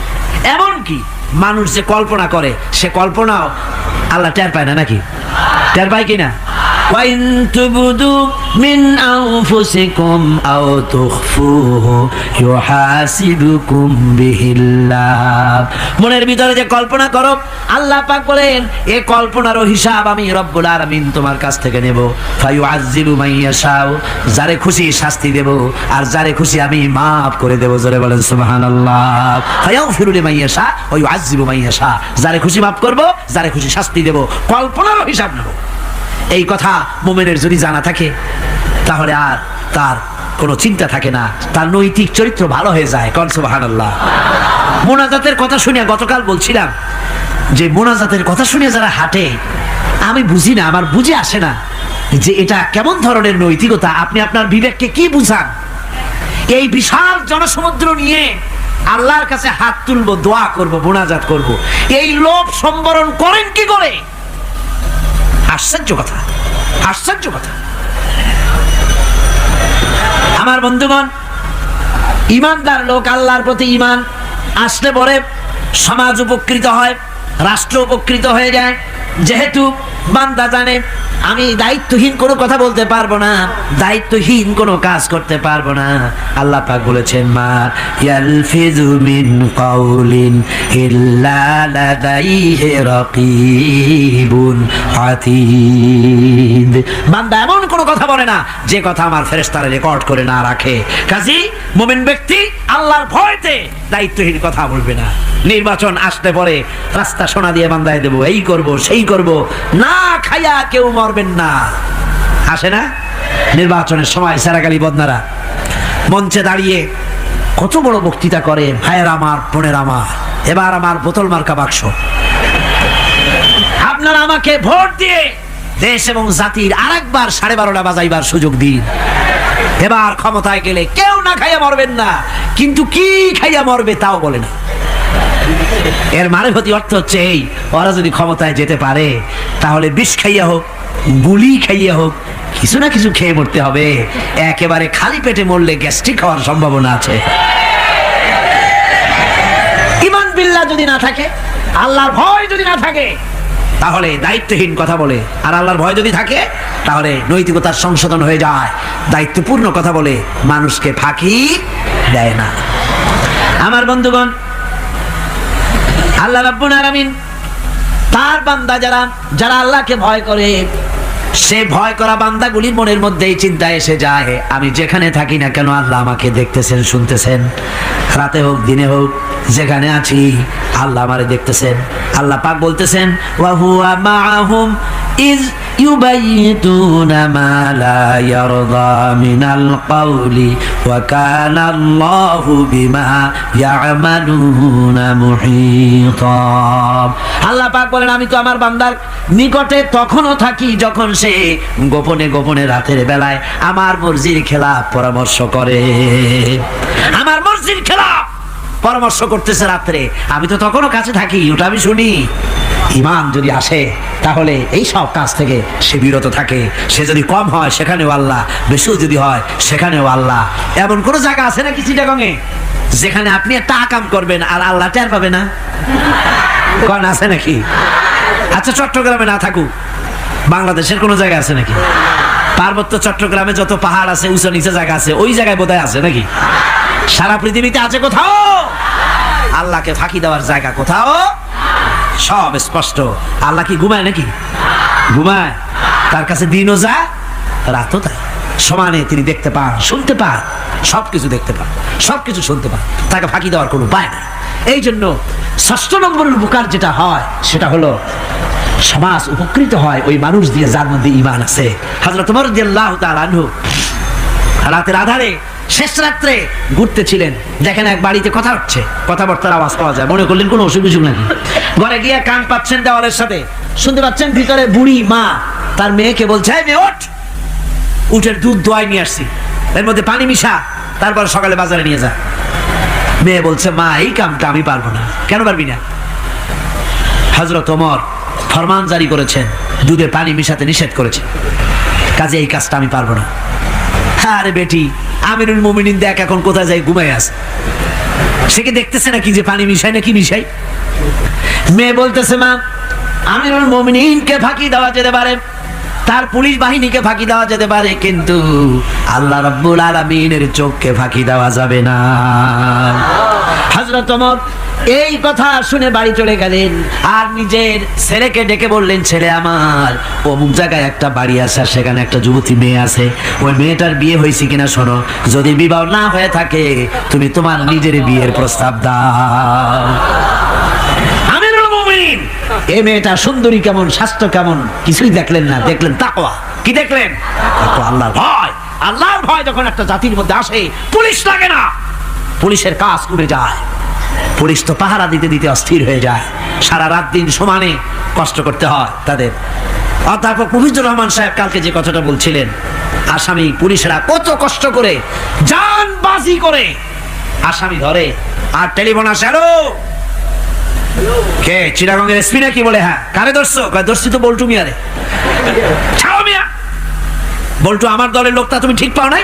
এমনকি মানুষ যে কল্পনা করে সে কল্পনাও আল্লাহ টের পায় না, নাকি? টের পায় কিনা? وَإِن تُبْدُوا مِنْ أَنفُسِكُمْ أَوْ تُخْفُوهُ يُحَاسِبْكُم بِهِ اللَّهُ। মনের ভিতরে যে কল্পনা করো, আল্লাহ পাক বলেন এই কল্পনারও হিসাব আমি রব্বুল আলামিন তোমার কাছ থেকে নেব। ফায়ুআযযিবু মান ইয়াশাউ, যারে খুশি শাস্তি দেব আর যারে খুশি আমি maaf করে দেব। জোরে বলেন সুবহানাল্লাহ। ফায়াগফিরু লিমান ইয়াশা ওয়া ইউআযযিবু মান ইয়াশা, যারে খুশি maaf করব, যারে খুশি শাস্তি দেব, কল্পনারও হিসাব নেব। এই কথা মুমিনের যদি জানা থাকে তাহলে আর তার কোনো চিন্তা থাকে না, তার নৈতিক চরিত্র ভালো হয়ে যায়। কোন সুবহানাল্লাহ। মোনাজাতের কথা শুনে গতকাল বলছিলাম যে মোনাজাতের কথা শুনে যারা হাঁটে, আমি বুঝি না, আমার বুঝে আসে না যে এটা কেমন ধরনের নৈতিকতা। আপনি আপনার বিবেককে কি বুঝান? এই বিশাল জনসমুদ্র নিয়ে আল্লাহর কাছে হাত তুলবো, দোয়া করব, মোনাজাত করব, এই লোভ সম্বরণ করেন কি করে? আশ্চর্য কথা, আশ্চর্য কথা। আমার বন্ধুগণ, ঈমানদার লোক আল্লাহর প্রতি ঈমান আসলে পরে সমাজ উপকৃত হয়, রাষ্ট্র উপকৃত হয়ে যায়। যেহেতু বান্দা জানে আমি দায়িত্বহীন কোনো কথা বলতে পারবো না, দায়িত্বহীন কোনো কাজ করতে পারবো না। আল্লাহ পাক বলেছেন, মা ইয়ালফিযু মিন কাউলিন ইল্লা লাদাইহি রাকীবুন আতীদ। বান্দা এমন কোনো কথা বলে না যে কথা আমার ফেরেশতারা রেকর্ড করে না রাখে। কাজী মুমিন ব্যক্তি আল্লাহর ভয়তে দায়িত্বহীন কথা বলবে না। নির্বাচন আসতে পরে রাস্তা সোনা দিয়ে বান্ধায় দেব, এই করব সেই করব, না খাইয়া কেউ মরবেন না। আসে না নির্বাচনের সময় সারাগালি বদনারা মঞ্চে দাঁড়িয়ে কত বড় বক্তৃতা করে, ভাইয়ের আমার, বোনের আমার, এবার আমার বোতল মার্কা বাক্স, আপনারা আমাকে ভোট দিয়ে দেশ এবং জাতির আরেকবার 12:30 বাজাইবার সুযোগ দিন। এবার ক্ষমতায় গেলে কেউ না খাইয়া মরবেন না, কিন্তু কি খাইয়া মরবে তাও বলে না। এর মারফতি অর্থ হচ্ছে এই, ওরা যদি ক্ষমতায় যেতে পারে তাহলে বিষ খাইয়া হোক, গুলি খাইয়া হোক, কিছু না কিছু খেয়ে মরতে হবে। একেবারে খালি পেটে মরলে গ্যাস্ট্রিক হওয়ার সম্ভাবনা আছে। ঈমান বিল্লাহ যদি না থাকে, আল্লাহর ভয় যদি না থাকে, তাহলে দায়িত্বহীন কথা বলে। আর আল্লাহর ভয় যদি থাকে তাহলে নৈতিকতার সংশোধন হয়ে যায়, দায়িত্বপূর্ণ কথা বলে, মানুষকে ফাঁকি দেয় না। আমার বন্ধুগণ, আল্লাহ রাব্বুল আলামিন তার বান্দা যারা আল্লাহকে ভয় করে, সে ভয় করা বান্দাগুলির মনের মধ্যে এই চিন্তা এসে যায়, আমি যেখানে থাকি না কেন আল্লাহ আমাকে দেখতেছেন, শুনতেছেন। রাতে হোক দিনে হোক যেখানে আছি আল্লাহ আমারে দেখতেছেন। আল্লাহ পাক বলতেছেন, ওয়া হুয়া মাআহুম ইজ ইউবাইতুনা মা লা ইয়ারদা মিনাল কওলি ওয়া কানা আল্লাহু বিমা ইয়ামালুনা মুহীতা। আল্লাহ পাক বলেন, আমি তো আমার বান্দার নিকটে তখনও থাকি যখন সে গোপনে গোপনে রাতের বেলায় আমার মর্জির খেলাফ পরামর্শ করে। আমার মর্জির খেলাফ পরামর্শ করতেছে রাত্রে, আমি তো তখনও কাছে থাকি, ওটা আমি শুনি। ঈমান যদি আসে তাহলে এই সব কাজ থেকে সে বিরত থাকে। সে যদি কম হয় সেখানেও আল্লাহ, বেশিও যদি হয় সেখানেও আল্লাহ। এমন কোন জায়গা আছে নাকি চিটাগংয়ে যেখানে আপনি একটা আকাম করবেন আর আল্লাহ টের পাবে না? কোন আছে নাকি? আচ্ছা, চট্টগ্রামে না থাকুক, বাংলাদেশের কোন জায়গা আছে নাকি? পার্বত্য চট্টগ্রামে যত পাহাড় আছে, উঁচু নিচে জায়গা আছে, ওই জায়গায় বোধহয় আছে নাকি? সারা পৃথিবীতে আছে কোথাও আল্লাহকে ফাঁকি দেওয়ার জায়গা? কোথাও? সব স্পষ্ট। আল্লাহ কি ঘুমায় নাকি? ঘুমায়? তার কাছে দিনও যায়, রাতও তাই। সমানে তিনি দেখতে পান, শুনতে পান, সবকিছু দেখতে পান, সবকিছু শুনতে পান। তাকে ফাঁকি দেওয়ার কোনো উপায় নাই। এই জন্য ৬ষ্ঠ নম্বরের উপকার যেটা হয় সেটা হলো সমাজ উপকৃত হয় ওই মানুষ দিয়ে যার মধ্যে ঈমান আছে। হযরত ওমর রাদিয়াল্লাহু তাআলা আনহু রাতের আধারে শেষ রাত্রে ঘুরতেছিলেন, দেখেন এক বাড়িতে কথা হচ্ছে, কথাবার্তার আওয়াজ পাওয়া যায়। মনে করলেন কোনো অসুখ বিসুখ নাকি। ঘরে গিয়ে কান পাচ্ছেন দেওয়ালের সাথে, শুনতে পাচ্ছেন ভিতরে বুড়ি মা তার মেয়েকে বলছে, এই মেয়ে ওঠ, উটের দুধ দোয়াই নিয়ে আসছি, এর মধ্যে পানি মিশা, তারপর সকালে বাজারে নিয়ে যা। মেয়ে বলছে, মা এই কামটা আমি পারবো না। কেন পারবি না? হযরত ওমর ফরমান জারি করেছেন, দুধে পানি মিশাতে নিষেধ করেছেন, কাজে এই কাজটা আমি পারবো না। আরে বেটি, আমিরুল মুমিনিন দেখ এখন কোথায় যায়, ঘুমাই আছে, সে কি দেখতেছে নাকি যে পানি মিশাই নাকি মিশাই? মেয়ে বলতেছে, মা আমিরুল মুমিনিনকে ফাঁকি দেওয়া যেতে পারে, তার পুলিশ বাহিনীকে ফাঁকি দেওয়া যেতে পারে, কিন্তু আল্লাহ রাব্বুল আলামিনের চোখকে ফাঁকি দেওয়া যাবে না। হযরত ওমর এই কথা শুনে বাড়ি চলে গেলেন আর নিজের ছেলেকে ডেকে বললেন, ছেলে আমার, অমুক জায়গায় একটা বাড়ি আছে, সেখানে একটা যুবতী মেয়ে আছে, ওই মেয়েটার বিয়ে হয়েছে কিনা শোনো, যদি বিবাহ না হয়ে থাকে তুমি তোমার নিজের বিয়ের প্রস্তাব দাও। আমিরুল মুমিনিন এই মেয়েটা সুন্দরী কেমন, স্বাস্থ্য কেমন কিছুই দেখলেন না, দেখলেন তাকওয়া। কি দেখলেন? আল্লাহর ভয়। আল্লাহর ভয় যখন একটা জাতির মধ্যে আসে, পুলিশ লাগে না, পুলিশের কাজ কমে যায়। পুলিশ তো পাহারা দিতে দিতে অস্থির হয়ে যায়, সারা রাত দিন সমানে কষ্ট করতে হয় তাদের। অধ্যাপক মুফিজুর রহমান সাহেব কালকে যে কথাটা বলছিলেন, আসামি পুলিশরা কত কষ্ট করে জানবাজি করে আসামি ধরে, আর টেলিফোন আসে, হ্যালো কে, চিটাগংয়ের এসপি নাকি? বলে হ্যাঁ। কারে ধরছো? ধরছি তো বল্টু মিয়ারে। ছাড়ো মিয়া, বল্টু আমার দলের লোকটা, তুমি ঠিক পাও নাই,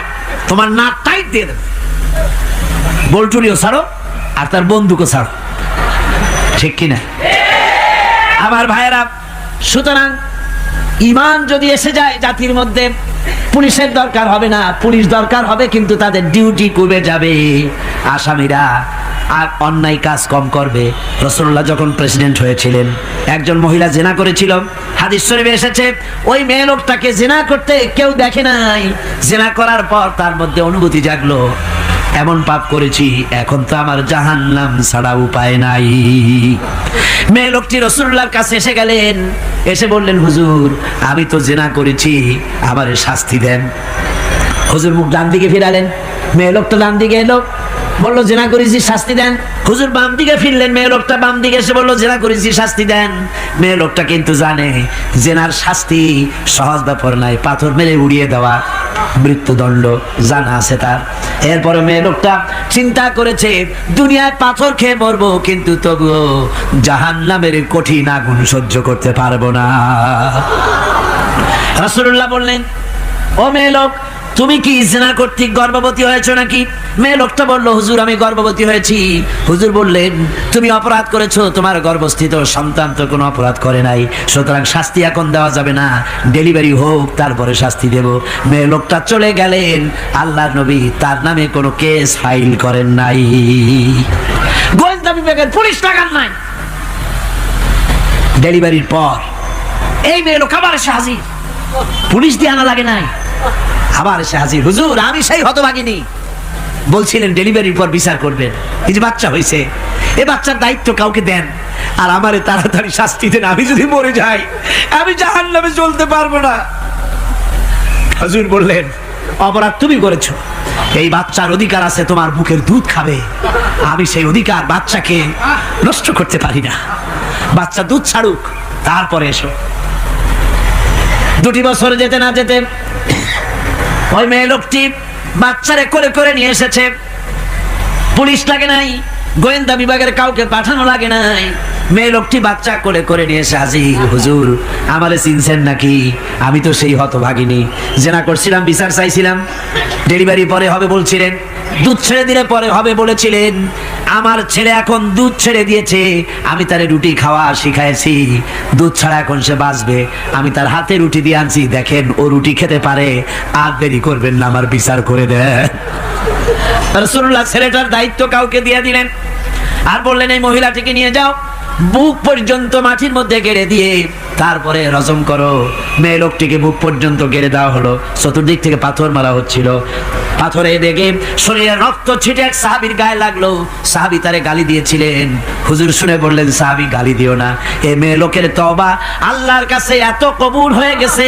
তোমার নাক টাইট দিয়ে দেবে। বল্টুরিও ছাড়ো আর তার বন্দুকও ছাড়ো, ঠিক কিনা? আমার ভাইয়েরা, সুতরাং ঈমান যদি এসে যায় জাতির মধ্যে, পুলিশের দরকার হবে না, পুলিশ দরকার হবে কিন্তু তাদের ডিউটি কমে যাবে, আসামিরা আর অন্যায় কাজ কম করবে। রাসূলুল্লাহ যখন প্রেসিডেন্ট হয়েছিলেন, একজন মহিলা জিনা করেছিল, হাদিস শরীফে এসেছে, ওই মেয়ে লোকটাকে জিনা করতে কেউ দেখে নাই, জিনা করার পর তার মধ্যে অনুভূতি জাগলো, এমন পাপ করেছি, এখন তো আমার জাহান্নাম ছাড়া উপায় নাই। মেয়ে লোকটি রাসূলুল্লাহর কাছে এসে গেলেন, এসে বললেন, হুজুর আমি তো জিনা করেছি, আমারে শাস্তি দেন। হুজুর মুখ ডান দিকে ফিরালেন, মেয়ে লোকটা ডান দিকে এলো, বললো জিনা করেছি, শাস্তি দেন। হুজুর বাম দিকে ফিরলেন, মেয়ে লোকটা বাম দিকে এসে বললো জিনা করেছি, শাস্তি দেন। মেয়ে লোকটা কিন্তু জানে জিনার শাস্তি সহজ ব্যাপার নাই, পাথর মেরে উড়িয়ে দেওয়া, মৃত্যুদণ্ড জানা আছে তার। এরপরে মেয়ে লোকটা চিন্তা করেছে, দুনিয়ায় পাথর খেয়ে মরবো, কিন্তু তবুও জাহান্নামের কঠিন আগুন সহ্য করতে পারবো না। রাসূলুল্লাহ বললেন, ও মেয়ে লোক, তুমি কি জিনা কর্তৃক গর্ভবতী হয়েছো নাকি? মেয়ে লোকটা বলল, হুজুর আমি গর্ভবতী হয়েছি। হুজুর বললেন, তুমি অপরাধ করেছো, তোমার গর্ভস্থিত সন্তান তো কোনো অপরাধ করে নাই, সুতরাং শাস্তি এখন দেওয়া যাবে না, ডেলিভারি হোক তারপরে শাস্তি দেব। মেয়ে লোকটা চলে গেলেন। আল্লাহর নবী তার নামে কোনো কেস ফাইল করেন নাই, গোয়েন্দা বিভাগের পুলিশ লাগান নাই। ডেলিভারির পর এই মেয়ে লোক আবার এসে হাজির, পুলিশ দিয়ে আনা লাগে নাই, আবার এসে হাজির, হুজুর আমি সেই হতভাগিনী, বলছিলেন ডেলিভারির পর বিচার করবেন, এই যে বাচ্চা হয়েছে, এই বাচ্চার দায়িত্ব কাউকে দেন, আর আমারে তাড়াতাড়ি শাস্তি দেন, আমি যদি মরে যাই আমি জাহান্নামে চলতে পারবো না। হুজুর বললেন, অপরাধ তুমি করেছো, এই বাচ্চার অধিকার আছে তোমার বুকের দুধ খাবে, আমি সেই অধিকার বাচ্চাকে নষ্ট করতে পারি না, বাচ্চা দুধ ছাড়ুক তারপরে এসো। 2 বছর যেতে না যেতে ওই মেয়ে লোকটি বাচ্চারে করে করে নিয়ে এসেছে, পুলিশ লাগে নাই, গোয়েন্দা বিভাগের কাউকে পাঠানো লাগে নাই, মেয়ে লোকটি বাচ্চা করে করে নিয়ে এসে হাজির, হুজুর আমারে চিনছেন নাকি? আমি তো সেই হতভাগিনী, জেনা করছিলাম, বিচার চাইছিলাম, ডেলিভারি পরে হবে বলছিলেন, দুধ ছেড়ে দিলে পরে হবে বলেছিলেন, আমার ছেলে এখন দুধ ছেড়ে দিয়েছে, আমি তারে রুটি খাওয়া শিখাইছি, দুধ ছাড়া এখন সে বাঁচবে, আমি তার হাতে রুটি দিয়ে আনছি, দেখেন ও রুটি খেতে পারে, আর দেরি করবেন না, আমার বিচার করে দেন। রাসূলুল্লাহ ছেলেটার দায়িত্ব কাউকে দিয়ে দিলেন, আর বললেন এই মহিলাটিকে নিয়ে যাও, বুক পর্যন্ত মাটির মধ্যে গেড়ে দিয়ে তারপরে রজম করো। মেয়ে লোকটিকে বুক পর্যন্ত গেড়ে দেওয়া হলো, চতুর্দিক থেকে পাথর মারা হচ্ছিল, পাথরে দেখে শরীরে রক্ত ছিটে এক সাহাবীর গায়ে লাগলো, সাহাবী তারে গালি দিয়েছিলেন, হুজুর শুনে বললেন সাহাবী গালি দিও না, এই মেয়ে লোকের তওবা আল্লাহর কাছে এত কবুল হয়ে গেছে,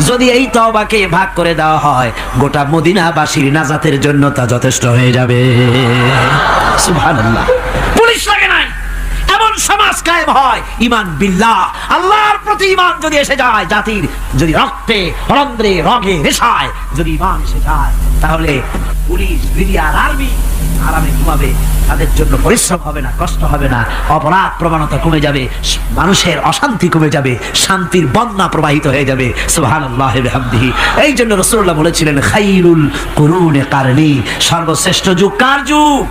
যদি এই তওবাকে ভাগ করে দেওয়া হয় গোটা মদিনাবাসীর নাজাতের জন্য তা যথেষ্ট হয়ে যাবে। সুবহানাল্লাহ। পুলিশ লাগে নাই, এমন সমাজ কায়েম হয়, ঈমান বিল্লাহ, আল্লাহর প্রতি ঈমান যদি এসে যায়, জাতির যদি রক্তে রন্ধ্রে রগে রেশায় যদি ঈমান এসে যায়, তাহলে পুলিশ বিডিআর আর্মি আরামে ঘুমাবে, তাদের জন্য পরিশ্রম হবে না, কষ্ট হবে না, অপরাধ প্রবণতা কমে যাবে, মানুষের অশান্তি কমে যাবে, শান্তির বন্যা প্রবাহিত হয়ে যাবে। সুবহানাল্লাহ ওয়া বিহামদিহি। এই জন্য রাসূলুল্লাহ বলেছিলেন, খাইরুল কুরুনে কারনি, সর্বশ্রেষ্ঠ যুগ কার যুগ?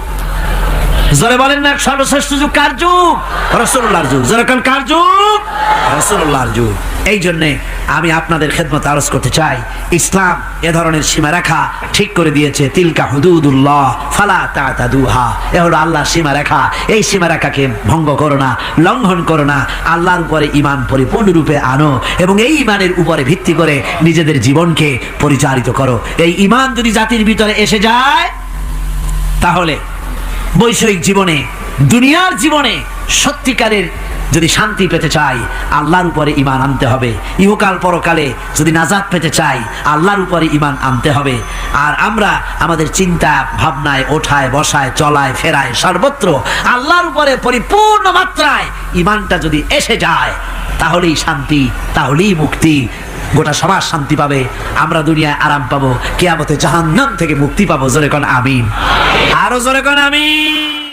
জোরে বলেন না, সর্বশ্রেষ্ঠ যুগ কার যুগ? রাসূলুল্লাহর যুগ। জোরে কোন কার যুগ? রাসূলুল্লাহর যুগ। এই জন্যে আমি আপনাদের খেদমত আরজ করতে চাই, ইসলাম এ ধরনের সীমারেখা ঠিক করে দিয়েছে, তিলকা হুদুদুল্লাহ ফালা তাতাদুহা, এ হলো আল্লাহর সীমারেখা, এই সীমারেখাকে ভঙ্গ করো না, লঙ্ঘন করো না, আল্লাহর উপরে ঈমান পরিপূর্ণরূপে আনো এবং এই ঈমানের উপরে ভিত্তি করে নিজেদের জীবনকে পরিচালিত করো। এই ঈমান যদি জাতির ভিতরে এসে যায়, তাহলে বৈষয়িক জীবনে, দুনিয়ার জীবনে সত্যিকারের যদি শান্তি পেতে চাই, আল্লাহর উপরে ঈমান আনতে হবে। ইহকাল পরকালে যদি নাজাত পেতে চাই, আল্লাহর উপরে ঈমান আনতে হবে। আর আমরা আমাদের চিন্তা ভাবনায়, ওঠায় বসায়, চলায় ফেরায়, সর্বত্র আল্লাহর উপরে পরিপূর্ণ মাত্রায় ঈমানটা যদি এসে যায়, তাহলেই শান্তি, তাহলেই মুক্তি, গোটা সমাজ শান্তি পাবে, আমরা দুনিয়ায় আরাম পাবো, কিয়ামতে জাহান্নাম থেকে মুক্তি পাবো। জোরে কোন আমিন, আরো জোরে কোন আমিন।